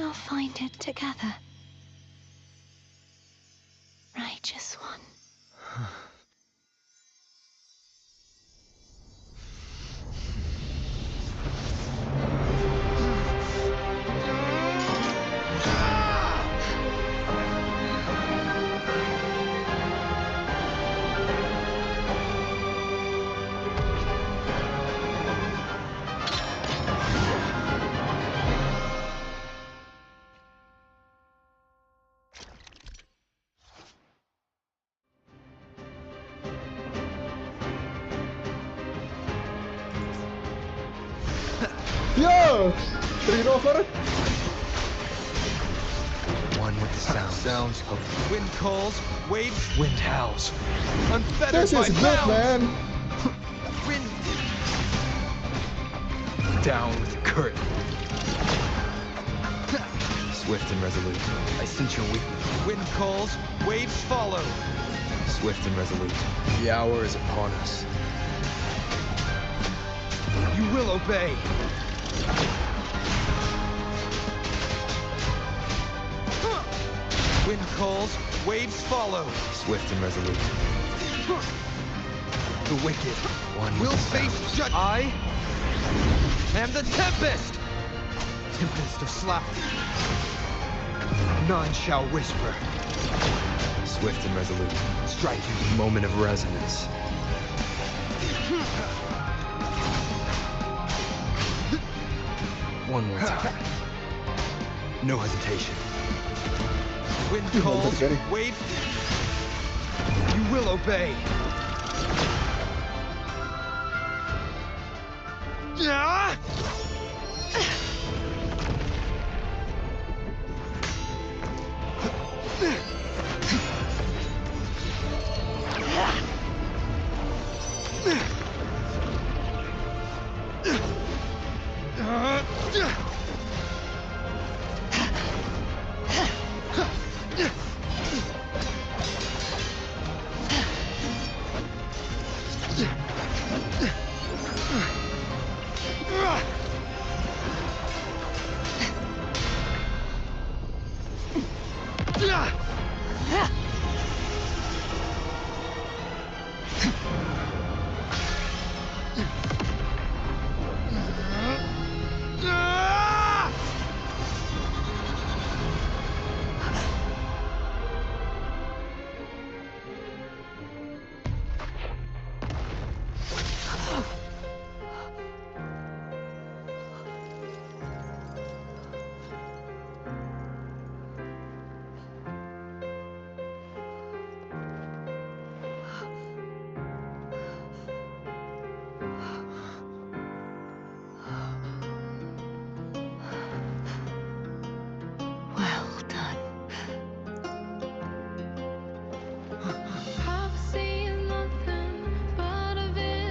We'll find it together. Righteous one. Yo! Three over. One with the sounds of wind calls, waves, wind howls. Unfettered This by is good, bounds. man. Wind down with the curtain. Swift and resolute. I sense your weakness. Wind calls, waves follow. Swift and resolute. The hour is upon us. You will obey. Wind calls, waves follow. Swift and resolute. The wicked one will face judgment. I am the Tempest. Tempest of slap. None shall whisper. Swift and resolute. Striking the moment of resonance. One more time. No hesitation. Wind calls, wait. You will obey. Ah!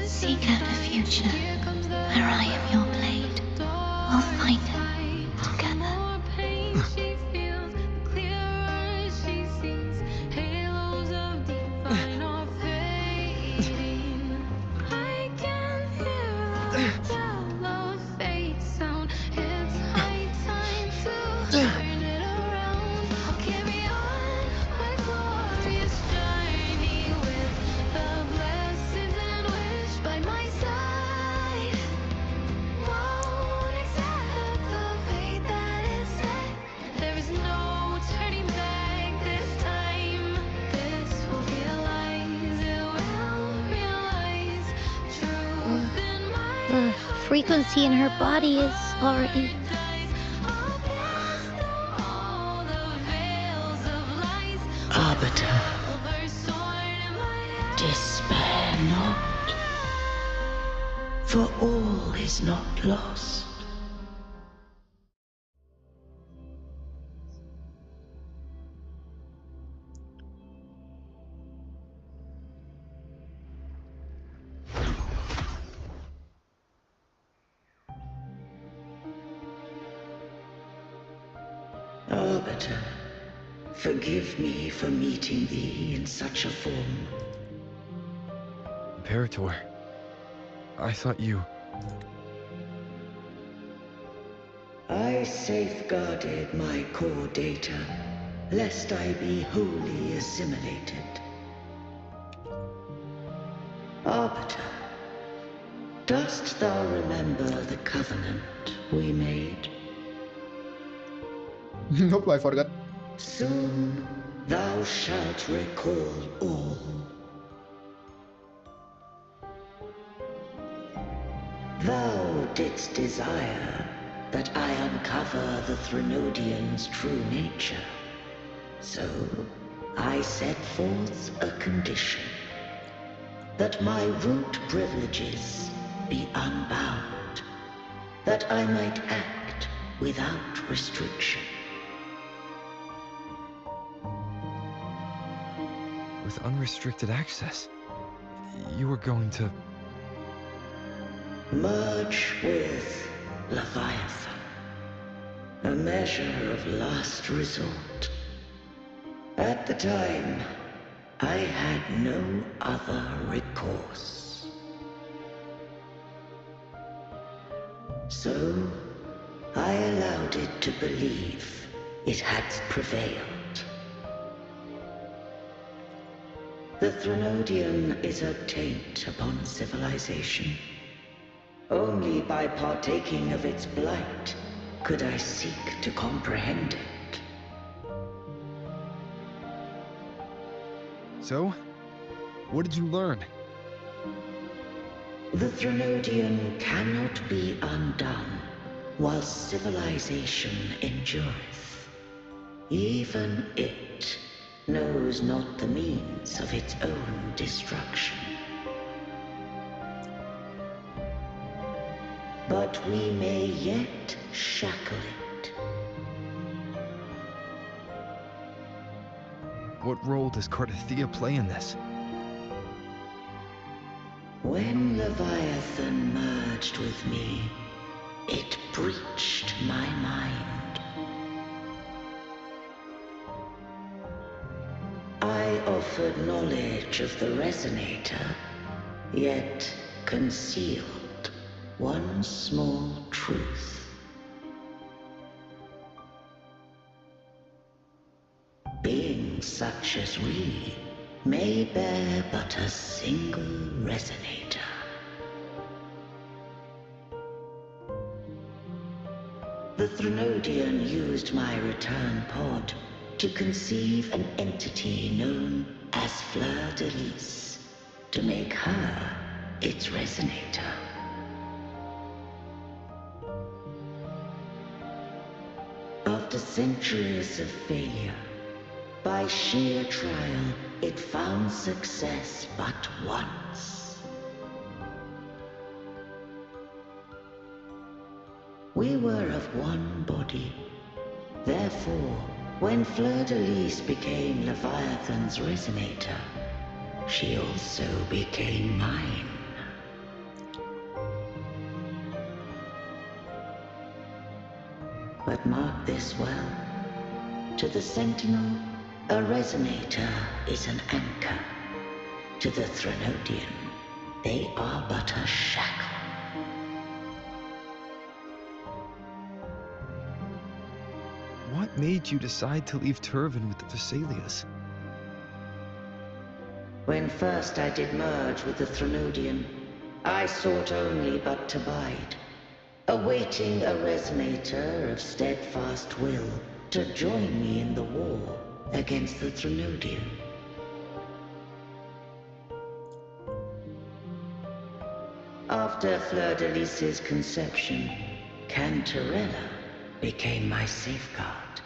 Seek out a future where I am your blade. We'll find it together. The frequency in her body is already... Arbiter, despair not, for all is not lost. Arbiter, forgive me for meeting thee in such a form. Imperator, I thought you... I I safeguarded my core data, lest I be wholly assimilated. Arbiter, dost thou remember the covenant we made? Nope, I forgot. Soon thou shalt recall all. Thou didst desire that I uncover the Threnodian's true nature. So I set forth a condition. That my root privileges be unbound. That I might act without restriction. With unrestricted access, you were going to... Merge with Leviathan. A measure of last resort. At the time, I had no other recourse. So, I allowed it to believe it had prevailed. The Threnodian is a taint upon civilization. Only by partaking of its blight could I seek to comprehend it. So? What did you learn? The Threnodian cannot be undone while civilization endureth. Even it knows not the means of its own destruction. But we may yet shackle it. What role does Cardathea play in this? When Leviathan merged with me, it breached my mind. I offered knowledge of the Resonator, yet concealed one small truth. Beings such as we may bear but a single Resonator. The Threnodian used my return pod to conceive an entity known as Fleur-de-Lis, to make her its Resonator. After centuries of failure, by sheer trial, it found success but once. We were of one body. Therefore, when Fleur-de-Lis became Leviathan's Resonator, she also became mine. But mark this well. To the Sentinel, a Resonator is an anchor. To the Threnodian, they are but a shackle. What made you decide to leave Turvan with the Thessalias? When first I did merge with the Threnodian, I sought only but to bide, awaiting a Resonator of steadfast will to join me in the war against the Threnodian. After Fleur-de-Lis's conception, Cantarella became my safeguard.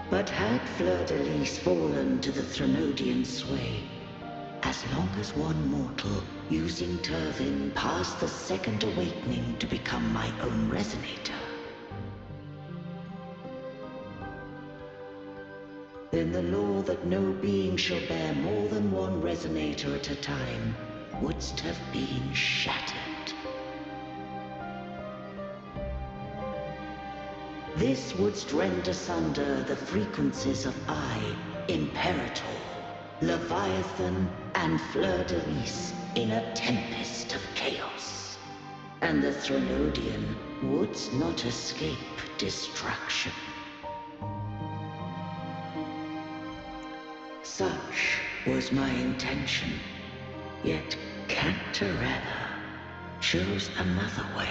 But had Fleur-de-Lis fallen to the Threnodian sway, as long as one mortal using Turvin passed the second awakening to become my own Resonator, then the law that no being shall bear more than one Resonator at a time wouldst have been shattered. This wouldst rend asunder the frequencies of I, Imperator, Leviathan, and Fleur-de-Lis in a tempest of chaos. and the Thronodian would not escape destruction. Such was my intention, yet Cantarella chose another way.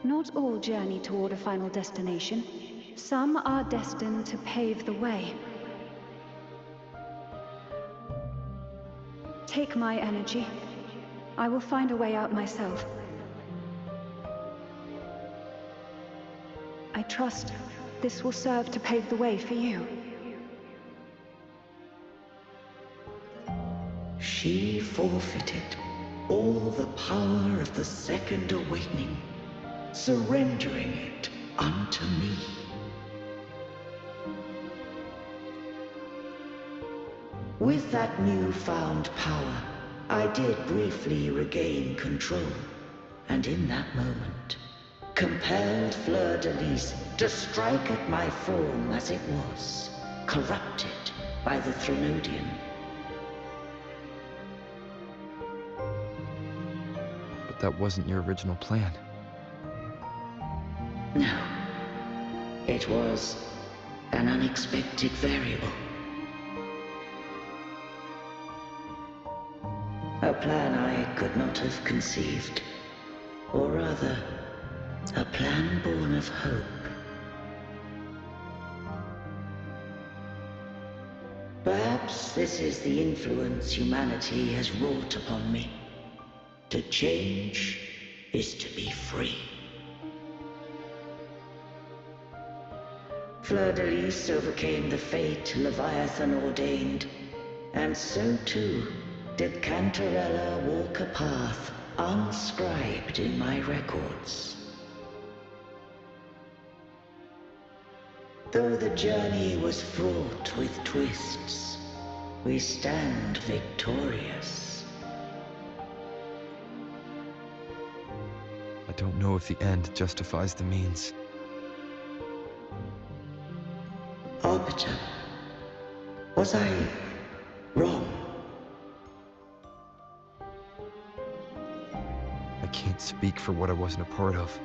Not all journey toward a final destination. Some are destined to pave the way. Take my energy. I will find a way out myself. I trust this will serve to pave the way for you. She forfeited all the power of the Second Awakening, surrendering it unto me. With that newfound power, I did briefly regain control, and in that moment, compelled Fleur-de-Lis to strike at my form as it was, corrupted by the Thronodian. But that wasn't your original plan. No. It was an unexpected variable. A plan I could not have conceived. Or rather, a plan born of hope. Perhaps this is the influence humanity has wrought upon me. To change is to be free. Fleur-de-Lis overcame the fate Leviathan ordained, and so too did Cantarella walk a path unscribed in my records. Though the journey was fraught with twists, we stand victorious. I don't know if the end justifies the means. Arbiter, was I wrong? I can't speak for what I wasn't a part of.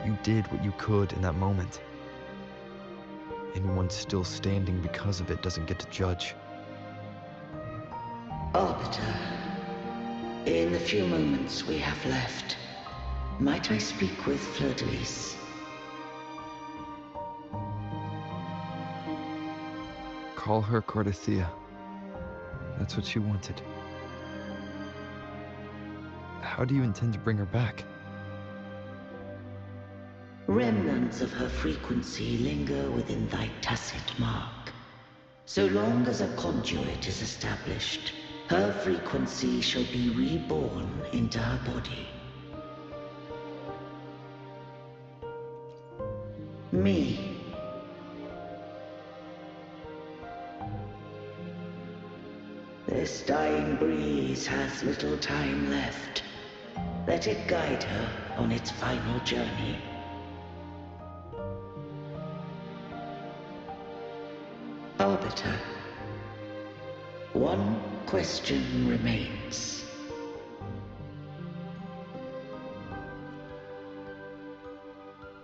You did what you could in that moment. Anyone still standing because of it doesn't get to judge. Arbiter, in the few moments we have left, might I speak with Fleur-de-Lis? Call her Cardathea. That's what she wanted. How do you intend to bring her back? Remnants of her frequency linger within thy tacit mark. So long as a conduit is established, her frequency shall be reborn into her body. Me. This dying breeze has little time left. Let it guide her on its final journey. Arbiter, one question remains.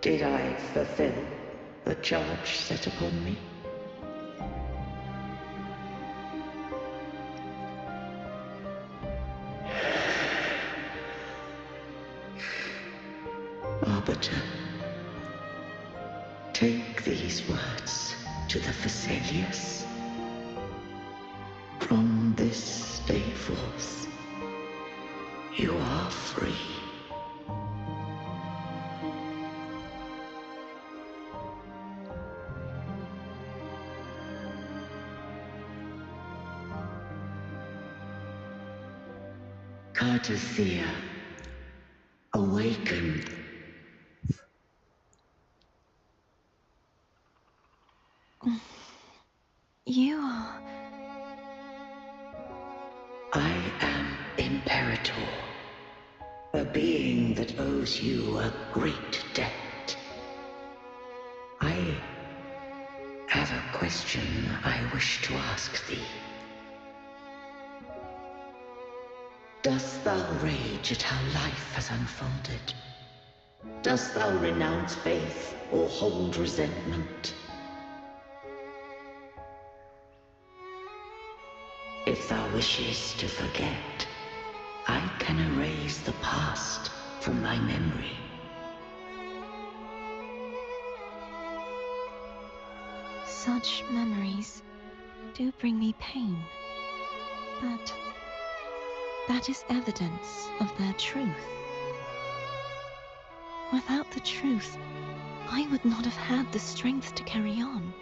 Did I fulfill the charge set upon me? Arbiter, take these words to the Phasaelius. From this day forth, you are free. Cardathea, awaken. You are... I am Imperator, a being that owes you a great debt. I have a question I wish to ask thee. Dost thou rage at how life has unfolded? Dost thou renounce faith or hold resentment? If thou wishes to forget, I can erase the past from thy memory. Such memories do bring me pain, but that is evidence of their truth. Without the truth, I would not have had the strength to carry on.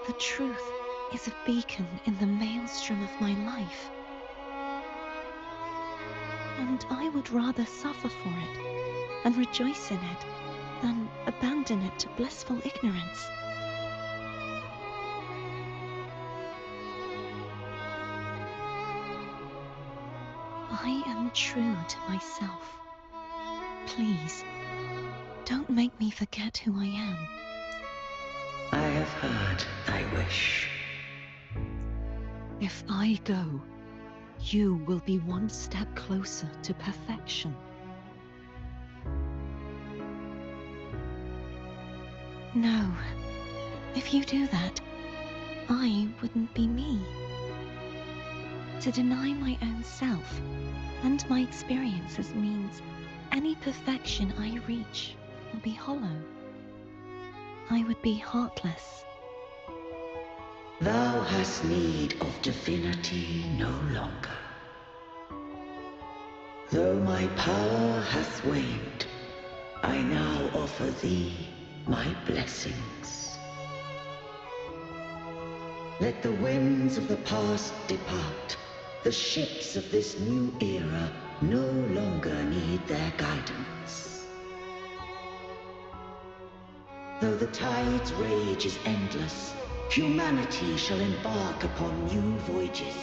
The truth is a beacon in the maelstrom of my life, and I would rather suffer for it and rejoice in it than abandon it to blissful ignorance. I am true to myself. Please, don't make me forget who I am. I have heard thy wish. If I go, you will be one step closer to perfection. No, if you do that, I wouldn't be me. To deny my own self and my experiences means any perfection I reach will be hollow. I would be heartless. Thou hast need of divinity no longer. Though my power hath waned, I now offer thee my blessings. Let the winds of the past depart. The ships of this new era no longer need their guidance. Though the tide's rage is endless, humanity shall embark upon new voyages.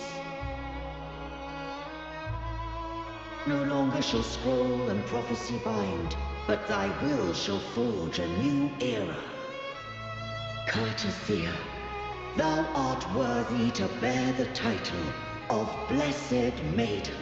No longer shall scroll and prophecy bind, but thy will shall forge a new era. Cartothea, thou art worthy to bear the title of Blessed Maiden.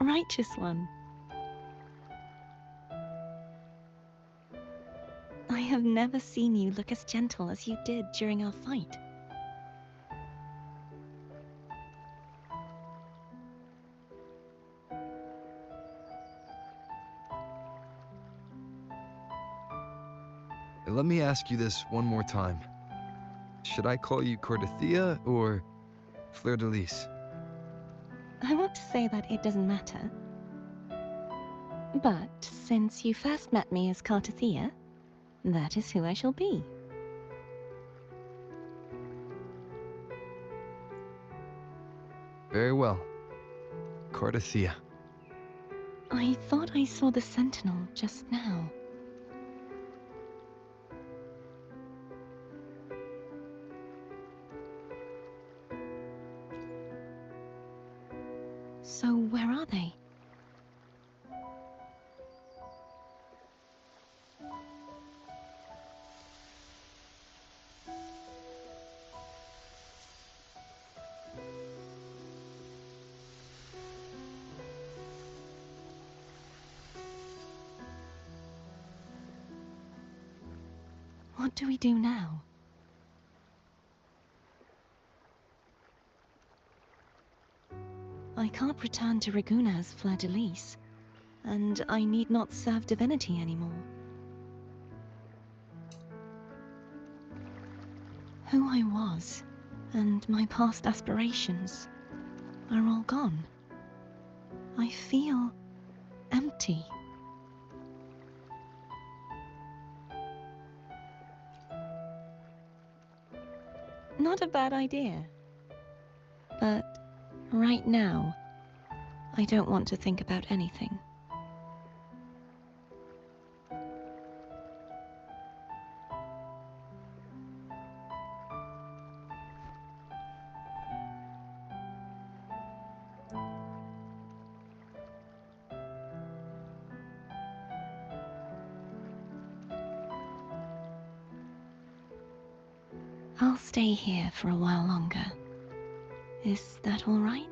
Righteous one. I have never seen you look as gentle as you did during our fight. Let me ask you this one more time. Should I call you Cartothea or Fleur-de-Lis? I want to say that it doesn't matter. But since you first met me as Cartothea, that is who I shall be. Very well. Cartothea. I thought I saw the sentinel just now. So where are they? What do we do now? I can't return to Raguna as Fleur-de-Lis, and I need not serve divinity anymore. Who I was, and my past aspirations, are all gone. I feel empty. Not a bad idea. But right now, I don't want to think about anything. I'll stay here for a while longer. Is that all right?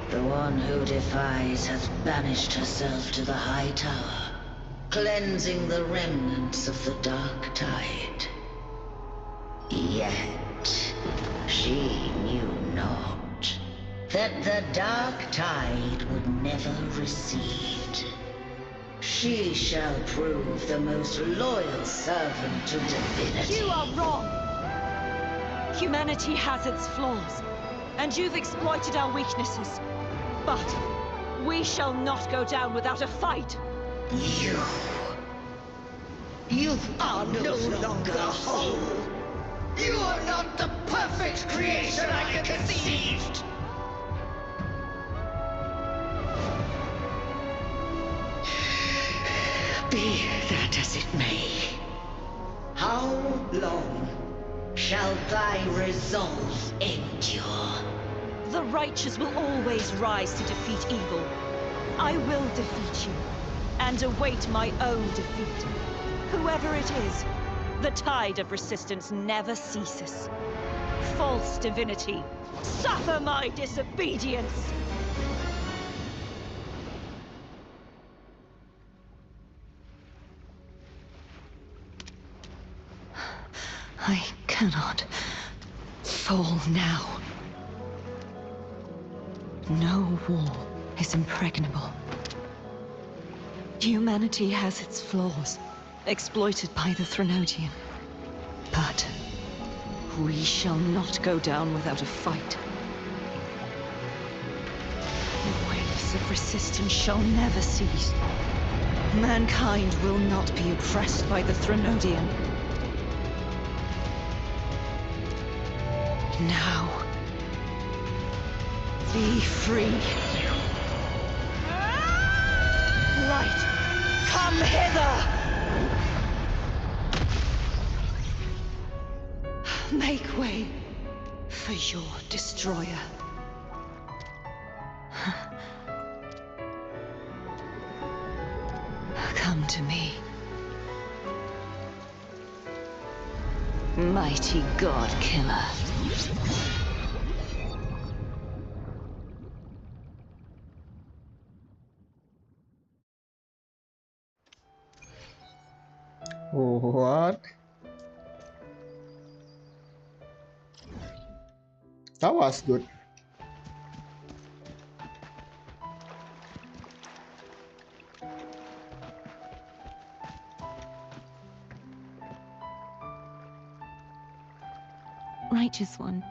The one who defies has banished herself to the high tower, cleansing the remnants of the dark tide. Yet, she knew not that the dark tide would never recede. She shall prove the most loyal servant to divinity. You are wrong! Humanity has its flaws, and you've exploited our weaknesses. But we shall not go down without a fight. You are no longer whole. You are not the perfect creation I conceived. Be that as it may, how long shall thy resolve endure? The righteous will always rise to defeat evil. I will defeat you, and await my own defeat. Whoever it is, the tide of resistance never ceases. False divinity, suffer my disobedience! I cannot fall now. No wall is impregnable. Humanity has its flaws, exploited by the Threnodian. But we shall not go down without a fight. The waves of resistance shall never cease. Mankind will not be oppressed by the Threnodian. Now, be free. Light, come hither! Make way for your destroyer. Come to me. Mighty God Killer. What? That was good. Righteous One,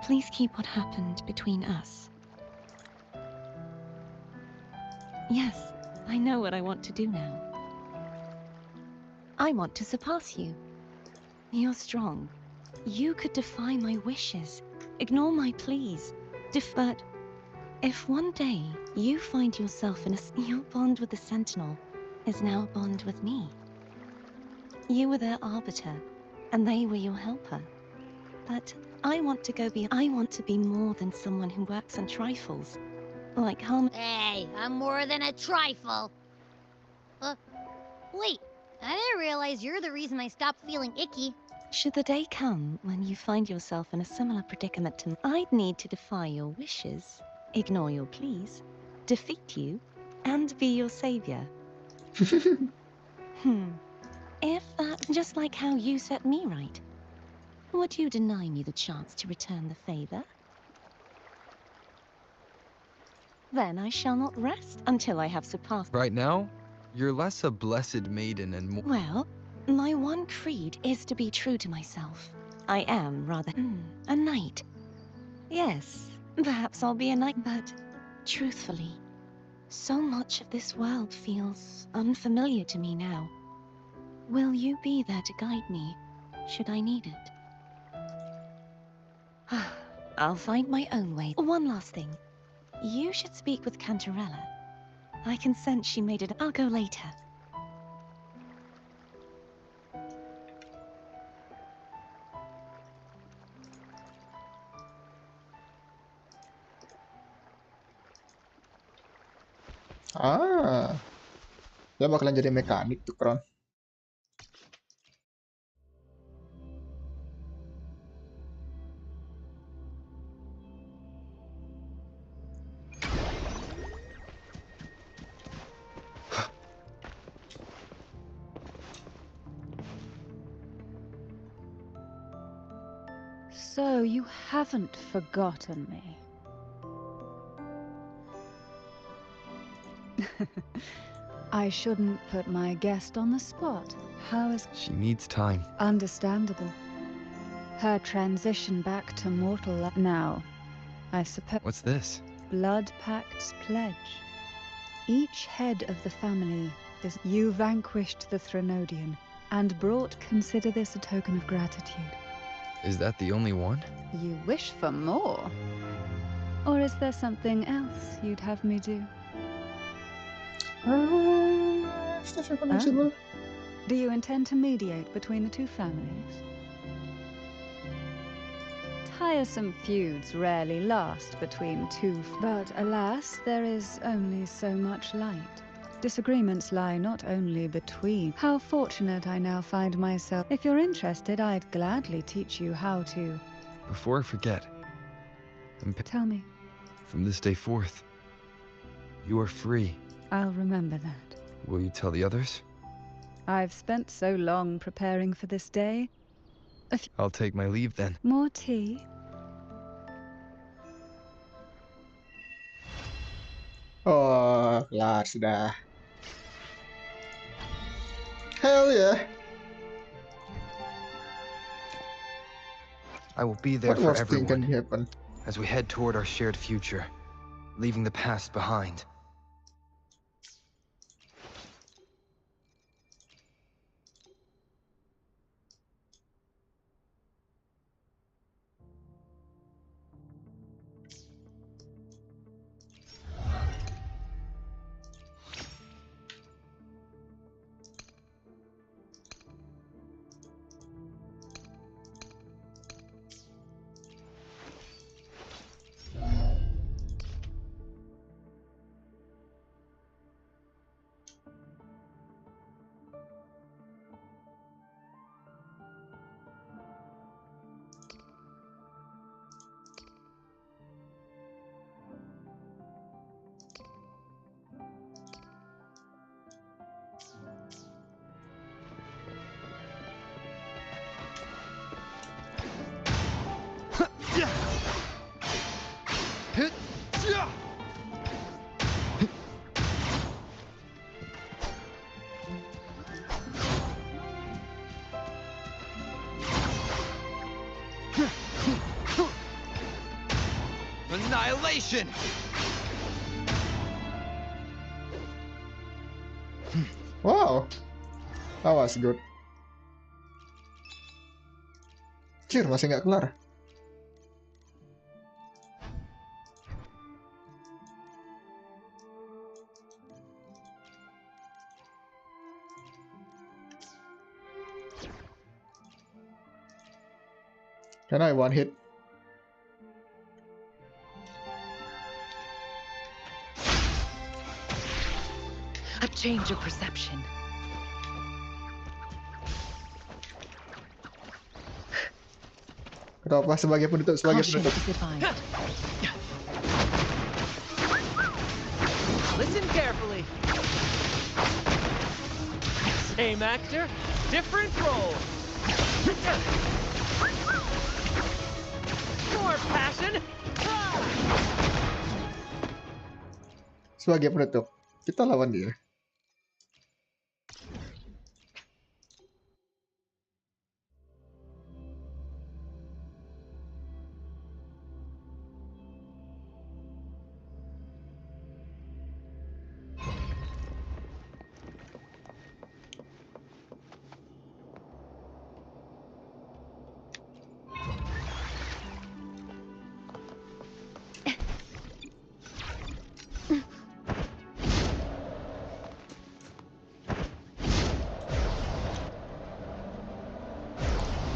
please keep what happened between us. Yes, I know what I want to do now. I want to surpass you. You're strong. You could defy my wishes, ignore my pleas, but if one day you find yourself in your bond with the Sentinel is now a bond with me. You were their arbiter, and they were your helper. But I want to go beyond. I want to be more than someone who works on trifles, like Hey, I'm more than a trifle. Wait, I didn't realize you're the reason I stopped feeling icky. Should the day come when you find yourself in a similar predicament to me, I'd need to defy your wishes, ignore your pleas, defeat you, and be your savior. If that, just like how you set me right, would you deny me the chance to return the favor? Then I shall not rest until I have surpassed. Right now, you're less a blessed maiden and more. Well, my one creed is to be true to myself. I am rather a knight. Yes, perhaps I'll be a knight, but truthfully, so much of this world feels unfamiliar to me now. Will you be there to guide me, should I need it? I'll find my own way. One last thing. You should speak with Cantarella. I can sense she made it. I'll go later. Ah, dia bakalan jadi mekanik tuh, Kron. So you haven't forgotten me. I shouldn't put my guest on the spot. How is... She needs time. Understandable. Her transition back to mortal life. Now, I suppose... What's this? Blood Pact's pledge. Each head of the family is... You vanquished the Threnodian and brought... Consider this a token of gratitude. Is that the only one? You wish for more? Or is there something else you'd have me do? Do you intend to mediate between the two families? Tiresome feuds rarely last between two, but alas, there is only so much light. Disagreements lie not only between. How fortunate I now find myself. If you're interested, I'd gladly teach you how to. Before I forget, Tell me. from this day forth, you are free. I'll remember that. Will you tell the others? I've spent so long preparing for this day. I'll take my leave then. More tea? Oh, kelar sudah. Hell yeah. I will be there What for worst thing can everyone happen? as we head toward our shared future, leaving the past behind. Annihilation! Wow, that was good. Cir, masih nggak kelar. Can I one hit? A change of perception. Kenapa sebagai penutup, sebagai Caution penutup. is advised. Listen carefully. Same actor, different role. More passion. sebagai penutup. Kita lawan dia.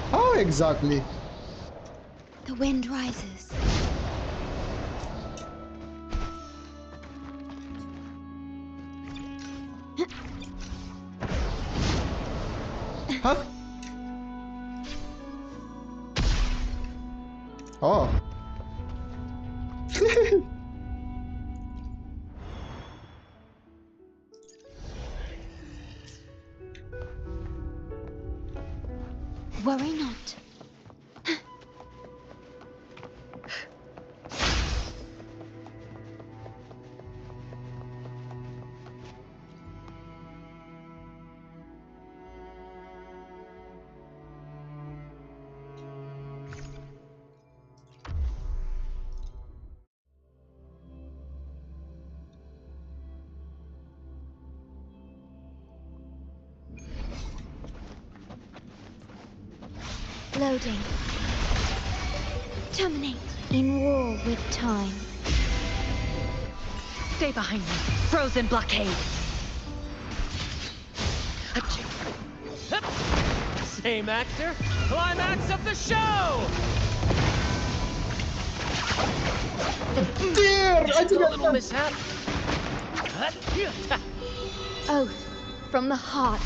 How exactly? The wind rises. Hah? Oh. Worry not. Loading. Terminate. In war with time. Stay behind me. Frozen blockade. Same actor, climax of the show! Dear, Just a little mishap. Oath from the heart.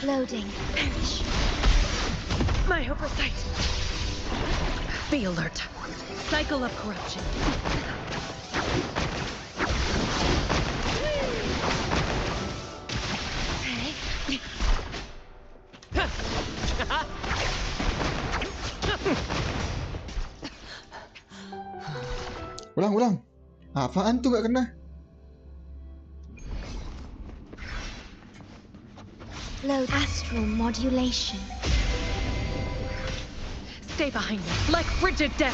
Loading. Perish. My oversight. Be alert. Cycle of corruption. Ulang. Apaan tuh gak kena? Load astral modulation. Stay behind me, like frigid death.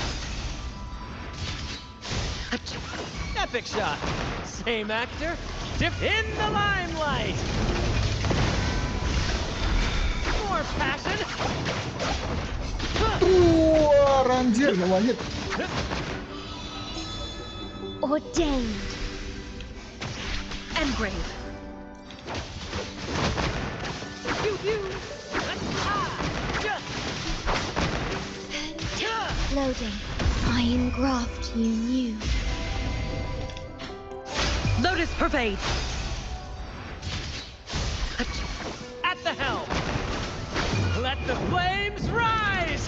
Epic shot. Same actor, in the limelight. More passion. Wah, anjir, namanya. Ordained. Engrave. Loading. I engraft you new. Lotus pervade. At the helm. Let the flames rise.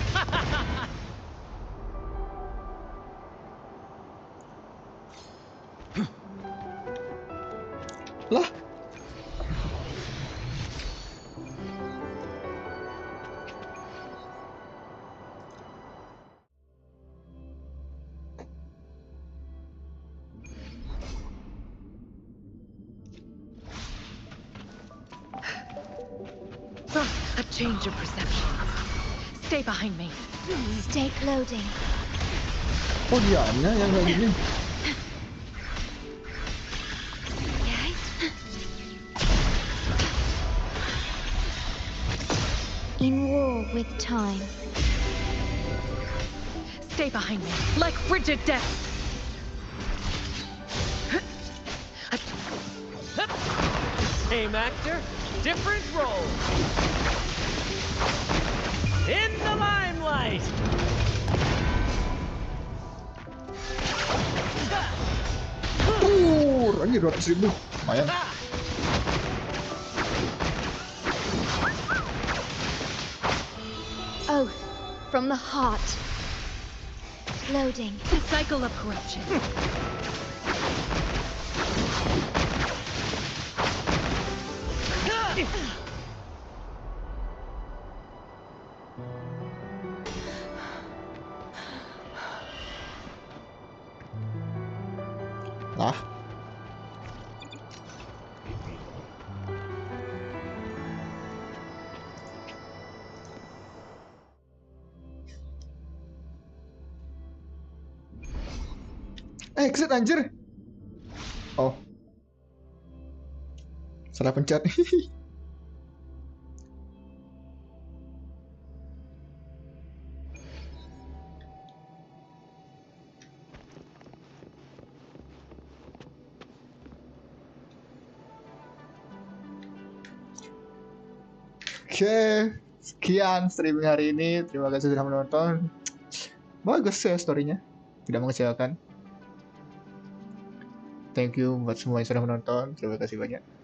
Lah. A change of perception. Stay behind me. Stake loading. Oh, dianya yang kayak gini. In war with time. Stay behind me, like frigid death. Same actor, different role. In the limelight. Ini 200.000. Lumayan. Oath from the heart. Loading. The cycle of corruption. Exit anjir. Oh. Salah pencet. Oke, sekian streaming hari ini. Terima kasih sudah menonton. Bagus ya storynya, tidak mengecewakan. Thank you buat semua yang sudah menonton. Terima kasih banyak.